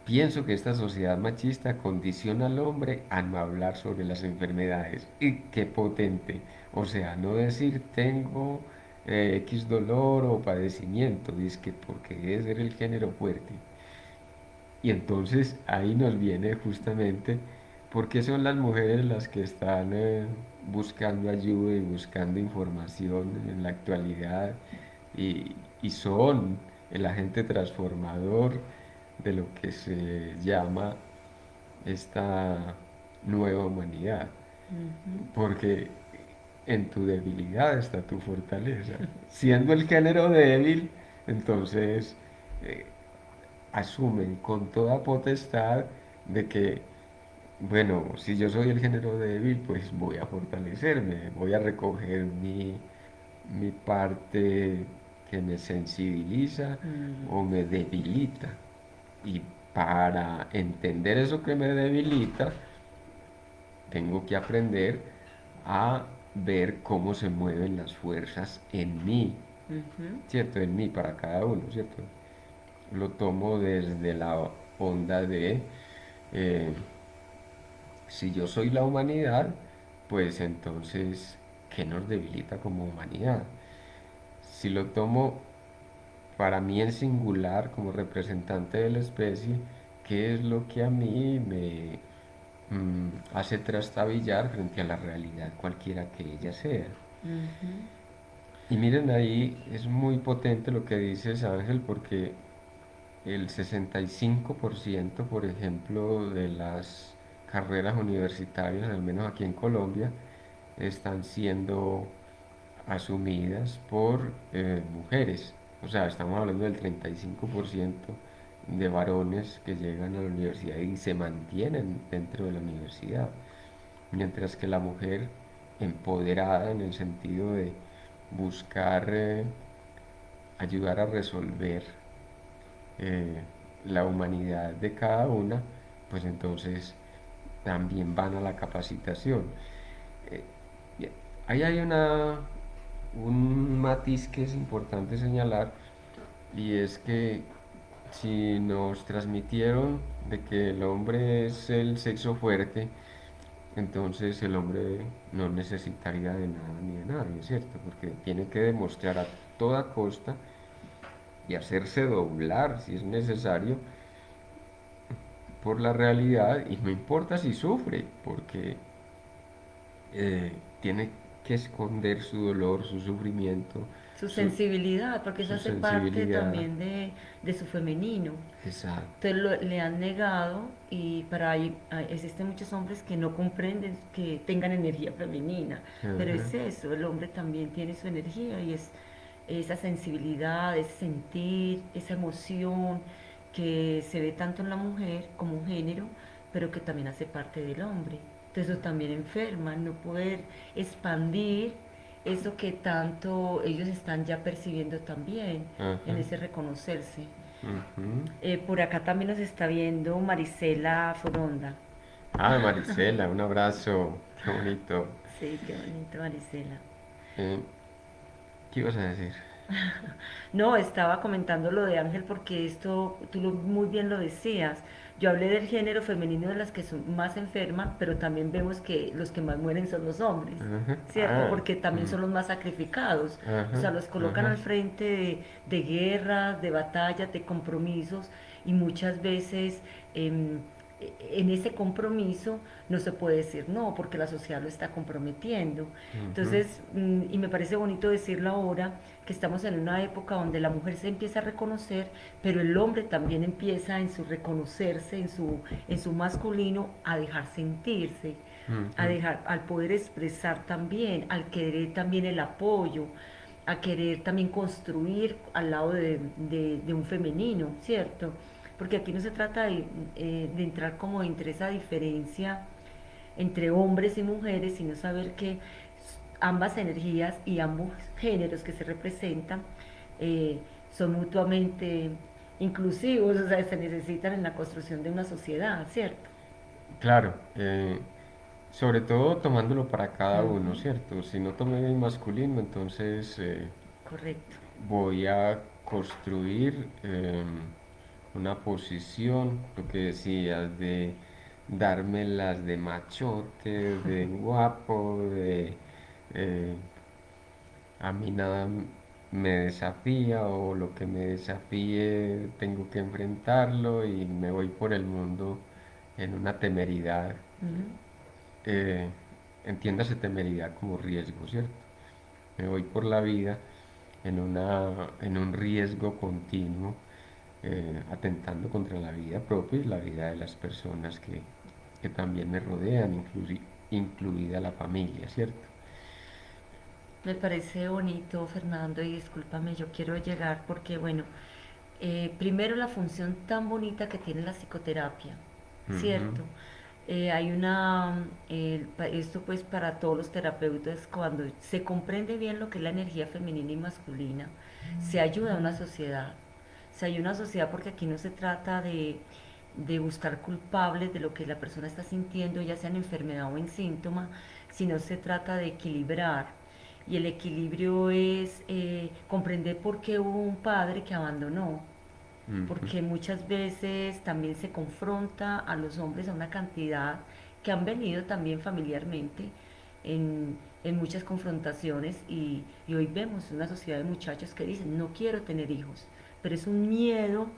pienso que esta sociedad machista condiciona al hombre a no hablar sobre las enfermedades. Y qué potente. O sea, no decir tengo X dolor o padecimiento, dice que porque debe ser el género fuerte. Y entonces ahí nos viene justamente porque son las mujeres las que están buscando ayuda y buscando información en la actualidad y son el agente transformador de lo que se llama esta nueva humanidad. Porque en tu debilidad está tu fortaleza. Siendo el género débil, entonces eh, asumen con toda potestad de que, bueno, si yo soy el género débil, pues voy a fortalecerme, voy a recoger mi parte que me sensibiliza o me debilita. Y para entender eso que me debilita, tengo que aprender a ver cómo se mueven las fuerzas en mí, Ujú. ¿cierto? En mí, para cada uno, ¿cierto? Lo tomo desde la onda de, eh, si yo soy la humanidad, pues entonces, ¿qué nos debilita como humanidad? Si lo tomo para mí en singular, como representante de la especie, ¿qué es lo que a mí me hace trastabillar frente a la realidad, cualquiera que ella sea? Ujú. Y miren ahí, es muy potente lo que dices, Ángel, porque el 65%, por ejemplo, de las carreras universitarias, al menos aquí en Colombia, están siendo asumidas por mujeres. O sea, estamos hablando del 35% de varones que llegan a la universidad y se mantienen dentro de la universidad. Mientras que la mujer empoderada en el sentido de buscar ayudar a resolver eh, la humanidad de cada una, pues entonces también van a la capacitación. Eh, Ahí hay un matiz que es importante señalar, y es que si nos transmitieron de que el hombre es el sexo fuerte, entonces el hombre no necesitaría de nada ni de nadie, ¿cierto? Porque tiene que demostrar a toda costa y hacerse doblar si es necesario por la realidad, y no importa si sufre, porque tiene que esconder su dolor, su sufrimiento, Su su, sensibilidad, porque eso su hace parte sensibilidad. también de su femenino. Exacto. Entonces le han negado y existen muchos hombres que no comprenden que tengan energía femenina, pero Ajá. es eso, el hombre también tiene su energía y es esa sensibilidad, ese sentir, esa emoción que se ve tanto en la mujer como un género, pero que también hace parte del hombre. Entonces eso también enferma, no poder expandir eso que tanto ellos están ya percibiendo también en Ajá. ese reconocerse. Ujú. Por acá también nos está viendo Marisela Foronda. Ah, Marisela, un abrazo, qué bonito. Sí, qué bonito, Marisela. Eh, ¿Qué ibas a decir? No, estaba comentando lo de Ángel porque esto, muy bien lo decías. Yo hablé del género femenino de las que son más enfermas, pero también vemos que los que más mueren son los hombres, Ajá. ¿cierto? Ah, Porque también son los más sacrificados. O ajá, sea, los colocan ajá. al frente de guerras, de batallas, de compromisos y muchas veces em, en ese compromiso no se puede decir no, porque la sociedad lo está comprometiendo. Ujú. Entonces, y me parece bonito decirlo ahora, que estamos en una época donde la mujer se empieza a reconocer, pero el hombre también empieza en su reconocerse, en su masculino, a dejar sentirse, a Ujú. dejar, al poder expresar también, al querer también el apoyo, a querer también construir al lado de un femenino, ¿cierto? Porque aquí no se trata de entrar como entre esa diferencia entre hombres y mujeres, sino saber que ambas energías y ambos géneros que se representan eh, son mutuamente inclusivos, o sea, se necesitan en la construcción de una sociedad, ¿cierto? Claro, sobre todo tomándolo para cada uno, Ujú. ¿cierto? Si no tomé el masculino, entonces Correcto. voy a construir una posición, lo que decías, de darme las de machote, de guapo, de eh, a mí nada me desafía, o lo que me desafíe tengo que enfrentarlo, y me voy por el mundo en una temeridad. Ujú. eh, Entiéndase temeridad como riesgo, ¿cierto? Me voy por la vida en un riesgo continuo, atentando contra la vida propia y la vida de las personas que también me rodean, incluida la familia, ¿cierto? Me parece bonito, Fernando, y discúlpame, yo quiero llegar porque, bueno, primero la función tan bonita que tiene la psicoterapia, Ujú. ¿cierto? Esto pues para todos los terapeutas, cuando se comprende bien lo que es la energía femenina y masculina, se ayuda a una sociedad, O sea, hay una sociedad porque aquí no se trata de buscar culpables de lo que la persona está sintiendo, ya sea en enfermedad o en síntoma, sino se trata de equilibrar. Y el equilibrio es comprender por qué hubo un padre que abandonó, Ujú, porque muchas veces también se confronta a los hombres a una cantidad que han venido también familiarmente en muchas confrontaciones y hoy vemos una sociedad de muchachos que dicen no quiero tener hijos, pero es un miedo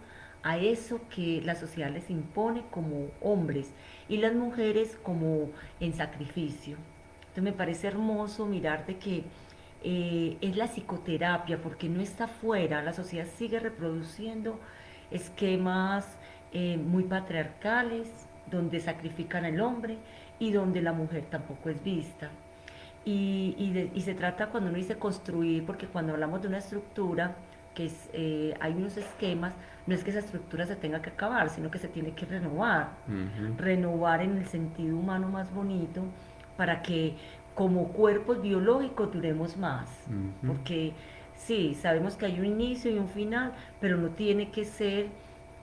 a eso que la sociedad les impone como hombres y las mujeres como en sacrificio. Entonces me parece hermoso mirar de que es la psicoterapia, porque no está fuera, la sociedad sigue reproduciendo esquemas muy patriarcales, donde sacrifican al hombre y donde la mujer tampoco es vista. Y se trata cuando uno dice construir, porque cuando hablamos de una estructura, que es, hay unos esquemas, no es que esa estructura se tenga que acabar, sino que se tiene que renovar. ujú, Renovar en el sentido humano más bonito para que como cuerpos biológicos duremos más. ujú. Porque sí, sabemos que hay un inicio y un final, pero no tiene que ser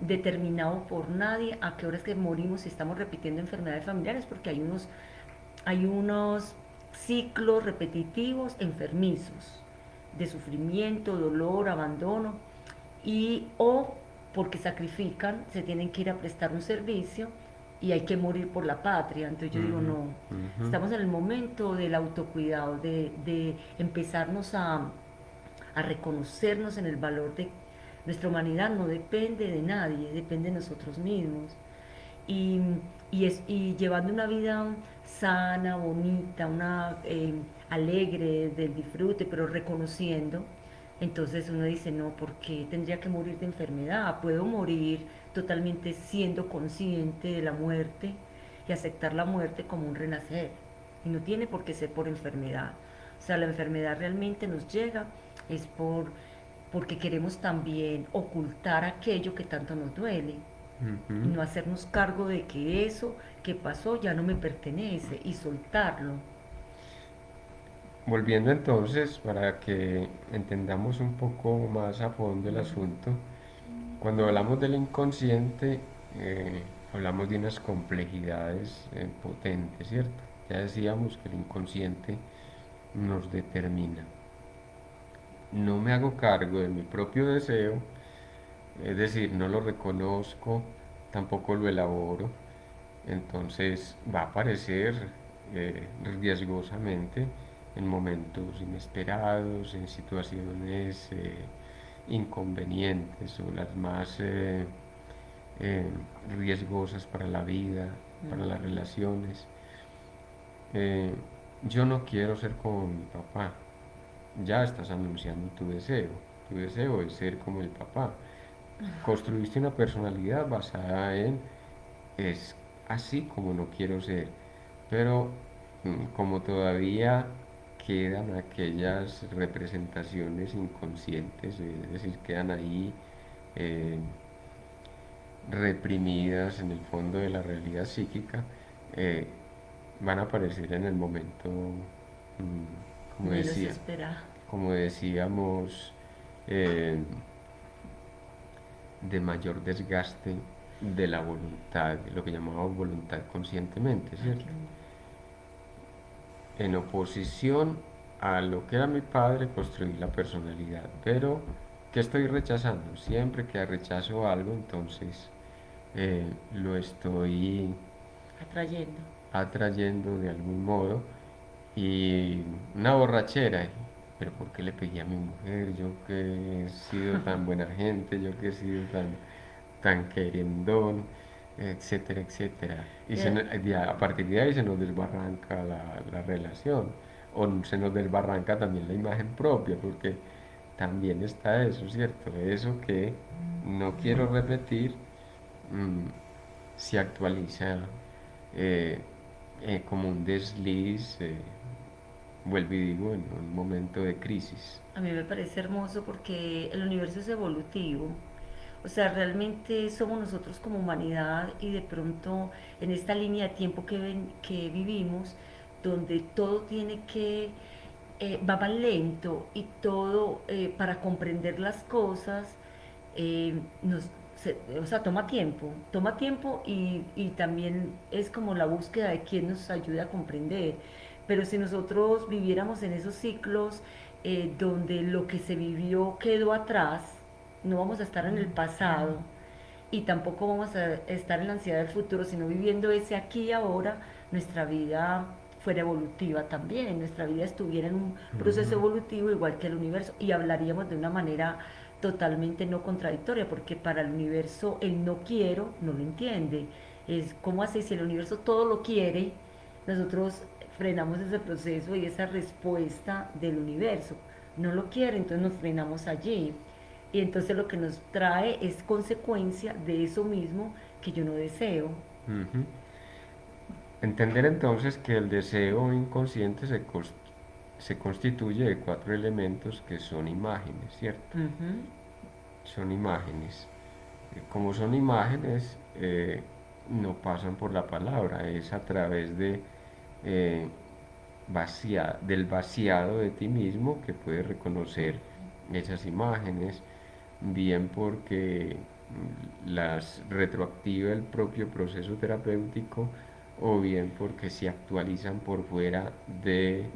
determinado por nadie a qué horas que morimos si estamos repitiendo enfermedades familiares, porque hay unos ciclos repetitivos enfermizos de sufrimiento, dolor, abandono y o porque sacrifican, se tienen que ir a prestar un servicio y hay que morir por la patria. Entonces yo digo, Ujú, no, ujú. estamos en el momento del autocuidado, de empezarnos a reconocernos en el valor de nuestra humanidad, no depende de nadie, depende de nosotros mismos y, y llevando una vida sana, bonita, una alegre del disfrute, pero reconociendo. Entonces uno dice, no, ¿por qué tendría que morir de enfermedad? Puedo morir totalmente siendo consciente de la muerte y aceptar la muerte como un renacer. Y no tiene por qué ser por enfermedad. O sea, la enfermedad realmente nos llega es porque queremos también ocultar aquello que tanto nos duele y Ujú. no hacernos cargo de que eso que pasó ya no me pertenece y soltarlo. Volviendo entonces, para que entendamos un poco más a fondo el asunto, cuando hablamos del inconsciente, hablamos de unas complejidades potentes, ¿cierto? Ya decíamos que el inconsciente nos determina. No me hago cargo de mi propio deseo, es decir, no lo reconozco, tampoco lo elaboro, entonces va a aparecer riesgosamente en momentos inesperados, en situaciones inconvenientes o las más eh, riesgosas para la vida, para las relaciones. Eh, yo no quiero ser como mi papá. Ya estás anunciando tu deseo. Tu deseo es ser como el papá. Construiste una personalidad basada en es así como no quiero ser. Pero como todavía quedan aquellas representaciones inconscientes, es decir, quedan ahí eh, reprimidas en el fondo de la realidad psíquica, eh, van a aparecer en el momento, como Menos decía, esperar. como decíamos, eh, de mayor desgaste de la voluntad, lo que llamamos voluntad conscientemente, Ay, qué ¿cierto? lindo. En oposición a lo que era mi padre, construí la personalidad, pero ¿qué estoy rechazando? Siempre que rechazo algo, entonces lo estoy Atrayendo. atrayendo de algún modo y una borrachera. Pero ¿por qué le pegué a mi mujer? Yo que he sido tan buena gente, yo que he sido tan querendón, etcétera, etcétera. Y Ya, a partir de ahí se nos desbarranca la relación o se nos desbarranca también la imagen propia porque también está eso, ¿cierto? Eso que no quiero repetir mm, se actualiza eh, como un desliz, vuelvo y digo, en un momento de crisis. a mí me parece hermoso porque el universo es evolutivo. O sea, realmente somos nosotros como humanidad y de pronto en esta línea de tiempo que vivimos, donde todo tiene que, va más lento y todo para comprender las cosas o sea, toma tiempo y también es como la búsqueda de quien nos ayude a comprender. Pero si nosotros viviéramos en esos ciclos donde lo que se vivió quedó atrás, no vamos a estar en el pasado y tampoco vamos a estar en la ansiedad del futuro, sino viviendo ese aquí y ahora, nuestra vida fuera evolutiva también, nuestra vida estuviera en un proceso Ujú. evolutivo igual que el universo y hablaríamos de una manera totalmente no contradictoria, porque para el universo el no quiero no lo entiende. Es como así, si el universo todo lo quiere, nosotros frenamos ese proceso y esa respuesta del universo. No lo quiere, entonces nos frenamos allí. Y entonces lo que nos trae es consecuencia de eso mismo que yo no deseo. Ujú. Entender entonces que el deseo inconsciente se constituye de cuatro elementos que son imágenes, ¿cierto? Ujú. Son imágenes. Como son imágenes, no pasan por la palabra, es a través de, eh, del vaciado de ti mismo que puedes reconocer esas imágenes, bien porque las retroactiva el propio proceso terapéutico o bien porque se actualizan por fuera de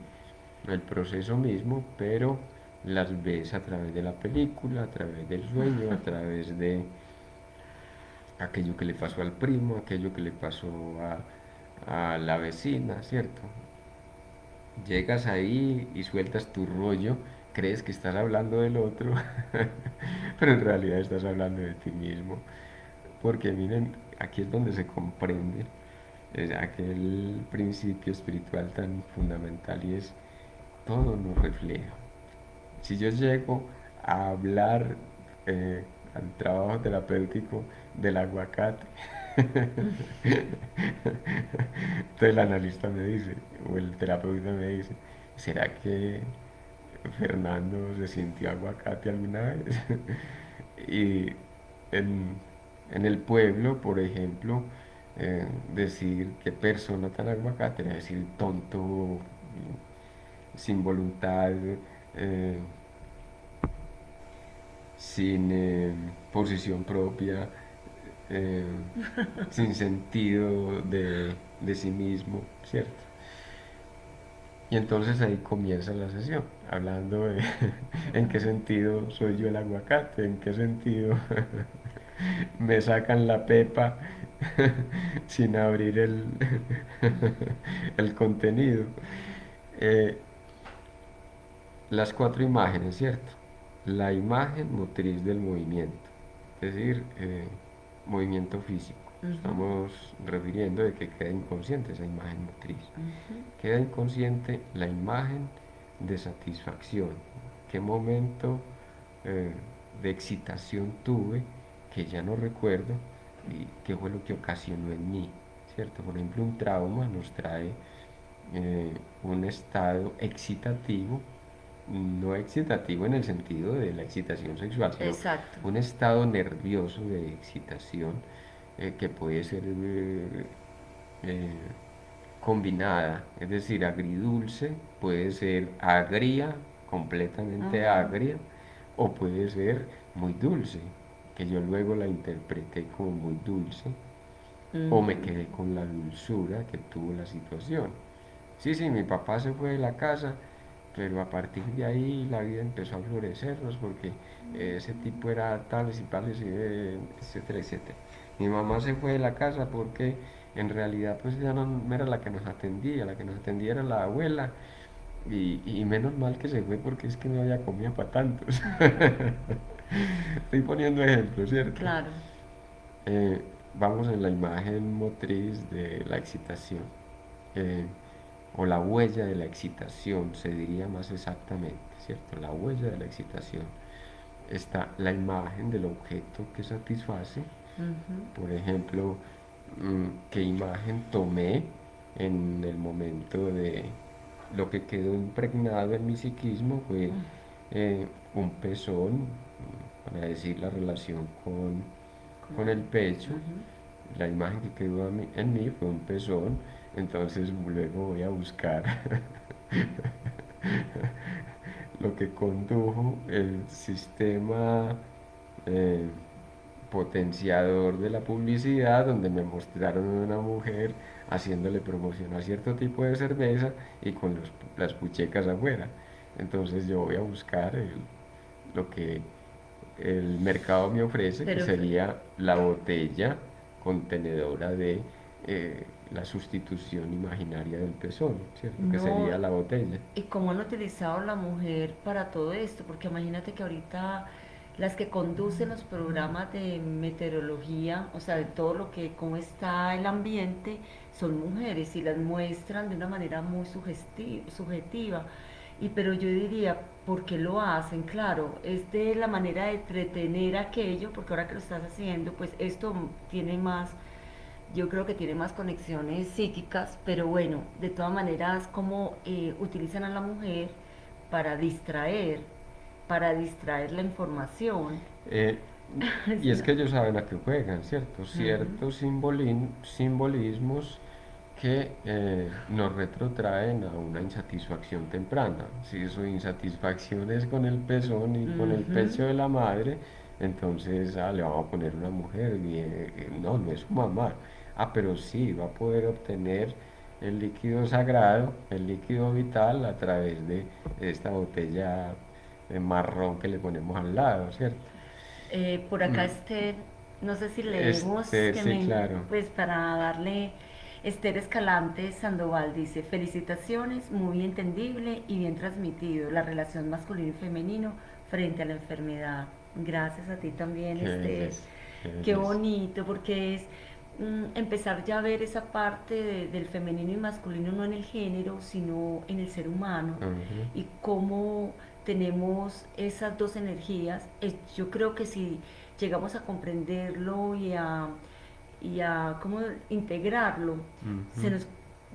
el proceso mismo, pero las ves a través de la película, a través del sueño, a través de aquello que le pasó al primo, aquello que le pasó a la vecina, ¿cierto? Llegas ahí y sueltas tu rollo, crees que estás hablando del otro, pero en realidad estás hablando de ti mismo. Porque miren, aquí es donde se comprende aquel principio espiritual tan fundamental y es todo nos refleja. Si yo llego a hablar al trabajo terapéutico del aguacate, entonces el analista me dice, o el terapeuta me dice, ¿será que Fernando se sintió aguacate alguna vez? Y en, en el pueblo, por ejemplo, decir qué persona tan aguacate era decir tonto, sin voluntad, eh, sin posición propia, eh, sin sentido de sí mismo, ¿cierto? Y entonces ahí comienza la sesión, hablando de en qué sentido soy yo el aguacate, en qué sentido me sacan la pepa sin abrir el contenido. Eh, las cuatro imágenes, ¿cierto? La imagen motriz del movimiento, es decir, movimiento físico. Ujú, Estamos refiriendo de que queda inconsciente esa imagen motriz. ujú. Queda inconsciente la imagen de satisfacción. ¿Qué momento eh, de excitación tuve que ya no recuerdo y qué fue lo que ocasionó en mí? ¿Cierto? Por ejemplo, un trauma nos trae un estado excitativo, no excitativo en el sentido de la excitación sexual, sino Exacto. un estado nervioso de excitación que puede ser eh, combinada, es decir, agridulce, puede ser agria, completamente Ajá. agria, o puede ser muy dulce, que yo luego la interpreté como muy dulce, o me Ujú. quedé con la dulzura que tuvo la situación. Sí, sí, mi papá se fue de la casa, pero a partir de ahí la vida empezó a florecernos porque ese tipo era tales y tales, etcétera, etcétera. Mi mamá se fue de la casa porque en realidad pues ya no era la que nos atendía era la abuela y menos mal que se fue porque es que no había comida para tantos. Estoy poniendo ejemplos, ¿cierto? Claro. Vamos en la imagen motriz de la excitación, eh, o la huella de la excitación, se diría más exactamente, ¿cierto? La huella de la excitación. Está la imagen del objeto que satisface, Ujú. por ejemplo, qué imagen tomé en el momento de lo que quedó impregnado en mi psiquismo fue un pezón, para decir la relación con el pecho. Ujú. La imagen que quedó en mí fue un pezón, entonces luego voy a buscar lo que condujo el sistema eh, potenciador de la publicidad donde me mostraron una mujer haciéndole promoción a cierto tipo de cerveza y con las puchecas afuera. Entonces yo voy a buscar lo que el mercado me ofrece, que Pero, sería la botella contenedora de la sustitución imaginaria del pezón, ¿cierto? Que no, sería la botella. ¿y cómo han utilizado la mujer para todo esto? Porque imagínate que ahorita las que conducen los programas de meteorología, o sea, de todo lo que, cómo está el ambiente, son mujeres y las muestran de una manera muy subjetiva. Y pero yo diría, ¿por qué lo hacen? Claro, es de la manera de entretener aquello, porque ahora que lo estás haciendo, pues esto tiene más, yo creo que tiene más conexiones psíquicas, pero bueno, de todas maneras, como utilizan a la mujer para para distraer la información. Eh, y Sí, es no. que ellos saben a qué juegan, ¿cierto? Ujú. Ciertos simbolismos que nos retrotraen a una insatisfacción temprana. Si su insatisfacción es con el pezón y con el Ujú. pecho de la madre, entonces le vamos a poner una mujer. No, no es su mamá. Ah, pero sí, va a poder obtener el líquido sagrado, el líquido vital a través de esta botella marrón que le ponemos al lado, ¿cierto? Por acá Esther, no sé si leemos Este, que sí, me, claro. pues para darle, Esther Escalante Sandoval dice, felicitaciones, muy entendible y bien transmitido, la relación masculino y femenino frente a la enfermedad. Gracias a ti también, Qué Esther. belleza, qué Qué belleza. bonito, porque es empezar ya a ver esa parte del femenino y masculino no en el género, sino en el ser humano Ujú. y cómo tenemos esas dos energías. Yo creo que si llegamos a comprenderlo y a cómo integrarlo, se Ujú. nos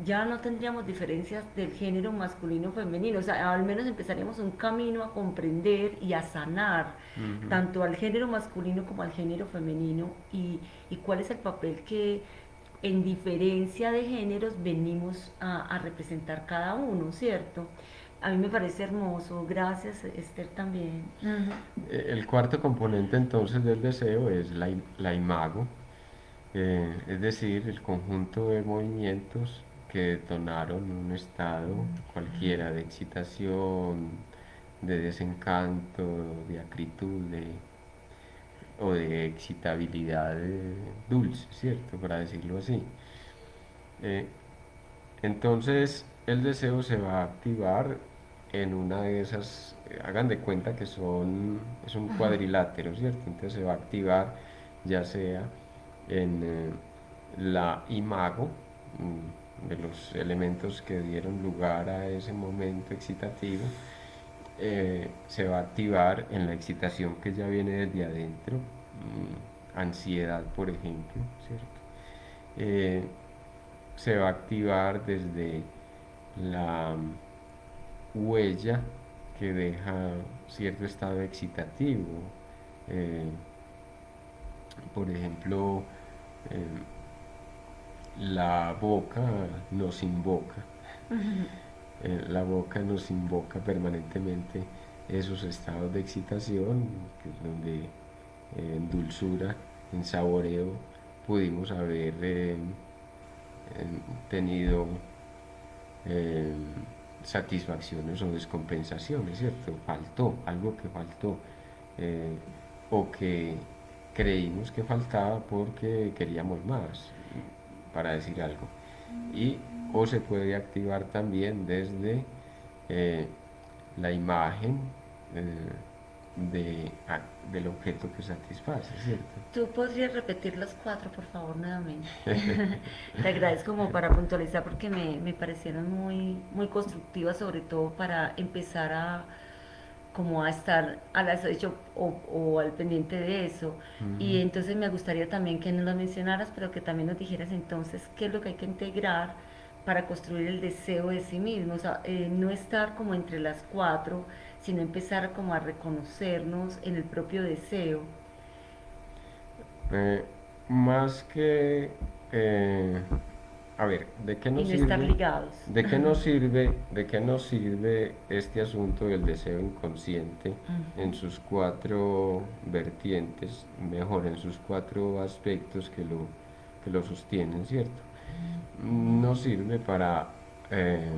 ya no tendríamos diferencias del género masculino o femenino, o sea, al menos empezaríamos un camino a comprender y a sanar Ujú. tanto al género masculino como al género femenino y cuál es el papel que en diferencia de géneros venimos a representar cada uno, ¿cierto? A mí me parece hermoso, gracias Esther también. Ujú. El cuarto componente entonces del deseo es la imago, es decir, el conjunto de movimientos que detonaron un estado cualquiera de excitación, de desencanto, de acritud, o de excitabilidad dulce, ¿cierto? Para decirlo así. Eh, Entonces el deseo se va a activar en una de esas, hagan de cuenta que es un cuadrilátero, ¿cierto? Entonces se va a activar ya sea en la imago, de los elementos que dieron lugar a ese momento excitativo, se va a activar en la excitación que ya viene desde adentro, ansiedad por ejemplo, ¿cierto? Eh, Se va a activar desde la huella que deja cierto estado excitativo. Eh, por ejemplo, eh, la boca nos invoca. La boca nos invoca permanentemente esos estados de excitación, que es donde en dulzura, en saboreo, pudimos haber tenido eh, satisfacciones o descompensaciones, ¿cierto? Faltó, algo que faltó, eh, o que creímos que faltaba porque queríamos más, para decir algo. Y o se puede activar también desde eh, la imagen del objeto que satisface, ¿cierto? ¿Tú podrías repetir los cuatro, por favor, nuevamente? Te agradezco como para puntualizar porque me parecieron muy constructivas, sobre todo para empezar a como a estar al acecho o al pendiente de eso. Y Ujú. entonces me gustaría también que nos lo mencionaras, pero que también nos dijeras entonces qué es lo que hay que integrar para construir el deseo de sí mismo. O sea, no estar como entre las cuatro, sino empezar como a reconocernos en el propio deseo. Eh, Más que A ver, y no estar ligados. de qué nos sirve este asunto del deseo inconsciente Ujú, en sus cuatro vertientes, mejor en sus cuatro aspectos que lo sostienen, ¿cierto? Nos sirve para eh,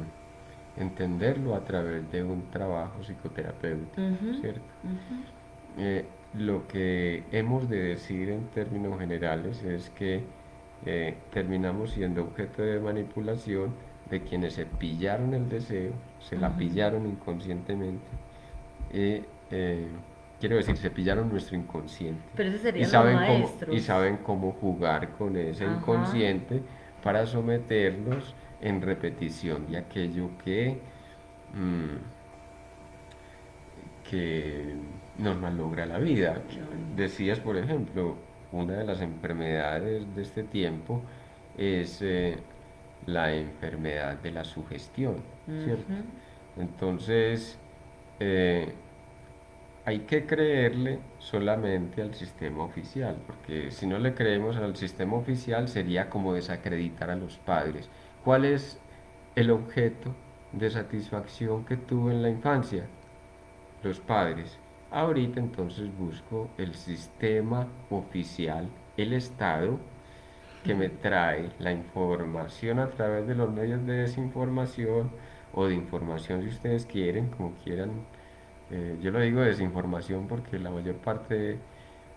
entenderlo a través de un trabajo psicoterapéutico, ujú, ¿cierto? ujú, Eh, lo que hemos de decir en términos generales es que terminamos siendo objeto de manipulación de quienes se pillaron el deseo, se la ujú. pillaron inconscientemente, y, eh, quiero decir, se pillaron nuestro inconsciente Pero esos serían los y maestros. saben cómo jugar con ese Ajá. inconsciente para someternos en repetición de aquello mm, que nos malogra la vida. Qué bonito. Decías, por ejemplo, una de las enfermedades de este tiempo es la enfermedad de la sugestión, ¿cierto? Ujú. Entonces, eh, hay que creerle solamente al sistema oficial, porque si no le creemos al sistema oficial sería como desacreditar a los padres. ¿Cuál es el objeto de satisfacción que tuve en la infancia? Los padres. Ahorita entonces busco el sistema oficial, el Estado, que me trae la información a través de los medios de desinformación o de información si ustedes quieren, como quieran. Yo lo digo desinformación porque la mayor parte,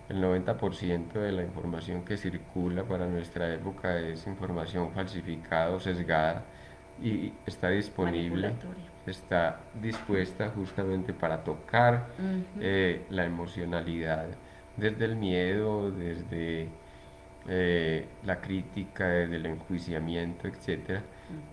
el 90% de la información que circula para nuestra época es información falsificada o sesgada y está disponible, Manipulatoria. está dispuesta justamente para tocar Ujú. la emocionalidad, desde el miedo, desde la crítica, desde el enjuiciamiento, etcétera,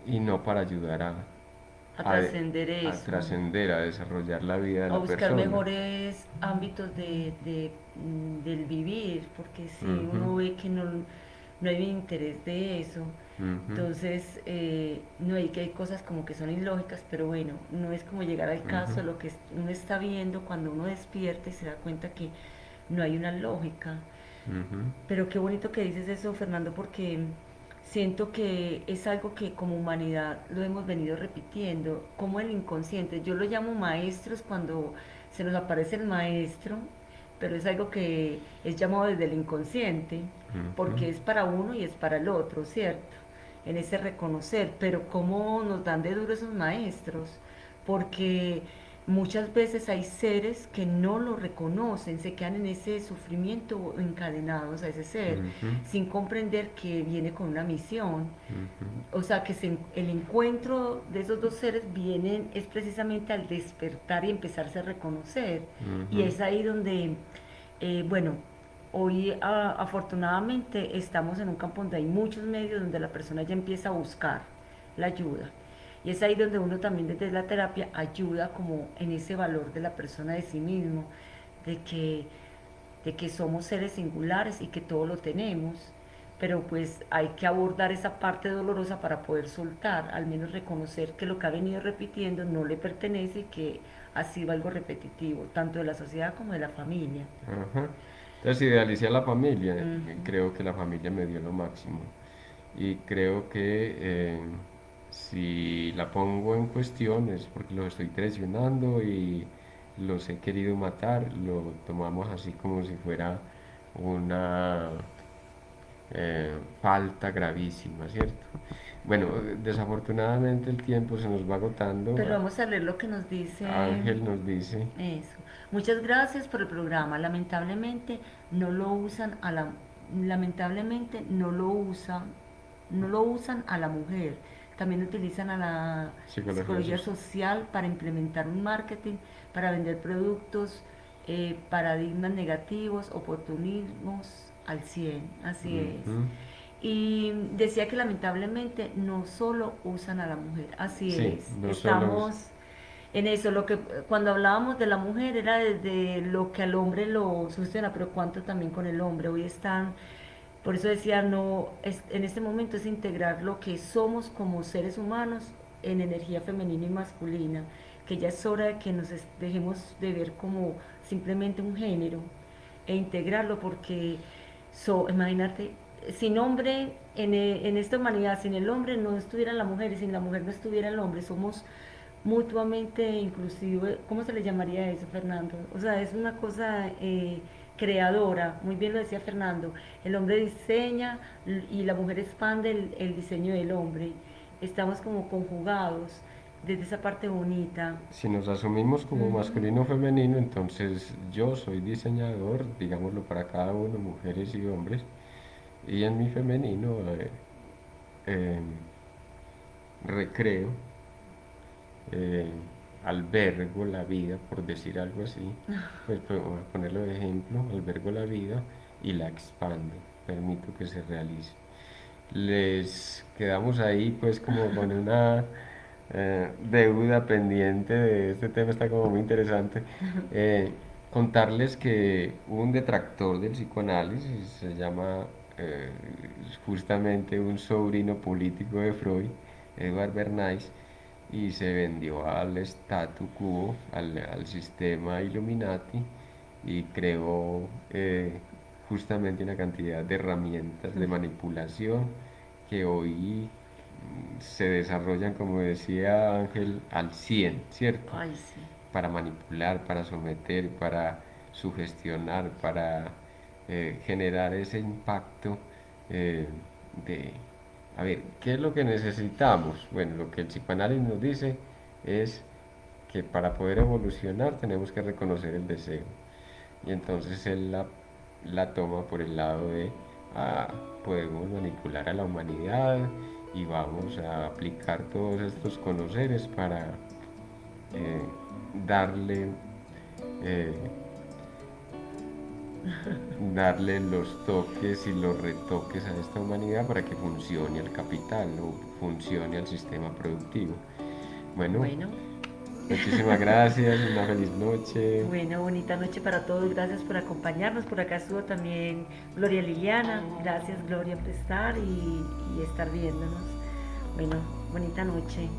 y no para ayudar A a, trascender a eso. trascender, a desarrollar la vida de A la buscar persona. mejores ámbitos del vivir, porque si Ujú, uno ve que no, no hay un interés de eso, ujú, entonces no hay que hay cosas como que son ilógicas, pero bueno, no es como llegar al ujú, caso, lo que uno está viendo cuando uno despierta y se da cuenta que no hay una lógica. ujú, Pero qué bonito que dices eso, Fernando, porque siento que es algo que como humanidad lo hemos venido repitiendo, como el inconsciente. Yo lo llamo maestros cuando se nos aparece el maestro, pero es algo que es llamado desde el inconsciente, ujú, porque es para uno y es para el otro, ¿cierto? En ese reconocer, pero cómo nos dan de duro esos maestros, porque muchas veces hay seres que no lo reconocen, se quedan en ese sufrimiento encadenados a ese ser, ujú, sin comprender que viene con una misión. ujú, O sea, que el encuentro de esos dos seres vienen es precisamente al despertar y empezarse a reconocer. Y ujú, es ahí donde, bueno, hoy afortunadamente estamos en un campo donde hay muchos medios, donde la persona ya empieza a buscar la ayuda. Y es ahí donde uno también desde la terapia ayuda como en ese valor de la persona de sí mismo, de que, de que somos seres singulares y que todo lo tenemos, pero pues hay que abordar esa parte dolorosa para poder soltar, al menos reconocer que lo que ha venido repitiendo no le pertenece y que ha sido algo repetitivo, tanto de la sociedad como de la familia. ajá. Entonces idealicé a la familia, Ujú. creo que la familia me dio lo máximo y creo que si la pongo en cuestión es porque los estoy traicionando y los he querido matar, lo tomamos así como si fuera una falta gravísima, ¿cierto? Bueno, desafortunadamente el tiempo se nos va agotando. Pero vamos a leer lo que nos dice Ángel nos dice, eso. Muchas gracias por el programa. Lamentablemente no lo usan a la lamentablemente no lo usan a la mujer. También utilizan a la psicología psicología social. social para implementar un marketing, para vender productos, paradigmas negativos, oportunismos al 100. Así es. Ujú. Y decía que lamentablemente no solo usan a la mujer, así Sí, es. no solo... Estamos en eso, lo que cuando hablábamos de la mujer era desde lo que al hombre lo sustenta, pero cuánto también con el hombre. Hoy están, por eso decía, no, en este momento es integrar lo que somos como seres humanos en energía femenina y masculina, que ya es hora de que nos dejemos de ver como simplemente un género e integrarlo porque imagínate, sin hombre, en esta humanidad, sin el hombre no estuviera la mujer y sin la mujer no estuviera el hombre. Somos mutuamente inclusive, ¿cómo se le llamaría eso, Fernando? O sea, es una cosa creadora, muy bien lo decía Fernando. El hombre diseña y la mujer expande el diseño del hombre. Estamos como conjugados desde esa parte bonita. Si nos asumimos como Ujú. masculino o femenino, entonces yo soy diseñador, digámoslo para cada uno, mujeres y hombres, y en mi femenino eh, recreo, eh, albergo la vida, por decir algo así, pues voy a ponerlo de ejemplo, albergo la vida y la expando, permito que se realice. Les quedamos ahí pues como con una deuda pendiente de este tema, está como muy interesante. Eh, Contarles que un detractor del psicoanálisis se llama eh, justamente un sobrino político de Freud, Edward Bernays, y se vendió al statu quo, al sistema Illuminati, y creó justamente una cantidad de herramientas de manipulación que hoy se desarrollan, como decía Ángel, al 100, ¿cierto? Ay, sí. Para manipular, para someter, para sugestionar, para generar ese impacto eh, de, a ver, ¿qué es lo que necesitamos? Bueno, lo que el psicoanálisis nos dice es que para poder evolucionar tenemos que reconocer el deseo. Y entonces él la toma por el lado de, ah, podemos manipular a la humanidad y vamos a aplicar todos estos conoceres para eh, darle, eh, darle los toques y los retoques a esta humanidad para que funcione el capital o funcione el sistema productivo. Bueno, Bueno, muchísimas gracias, una feliz noche. bueno, bonita noche para todos. Gracias por acompañarnos. Por acá estuvo también Gloria Liliana. Gracias, Gloria, por estar y estar viéndonos. Bueno, bonita noche.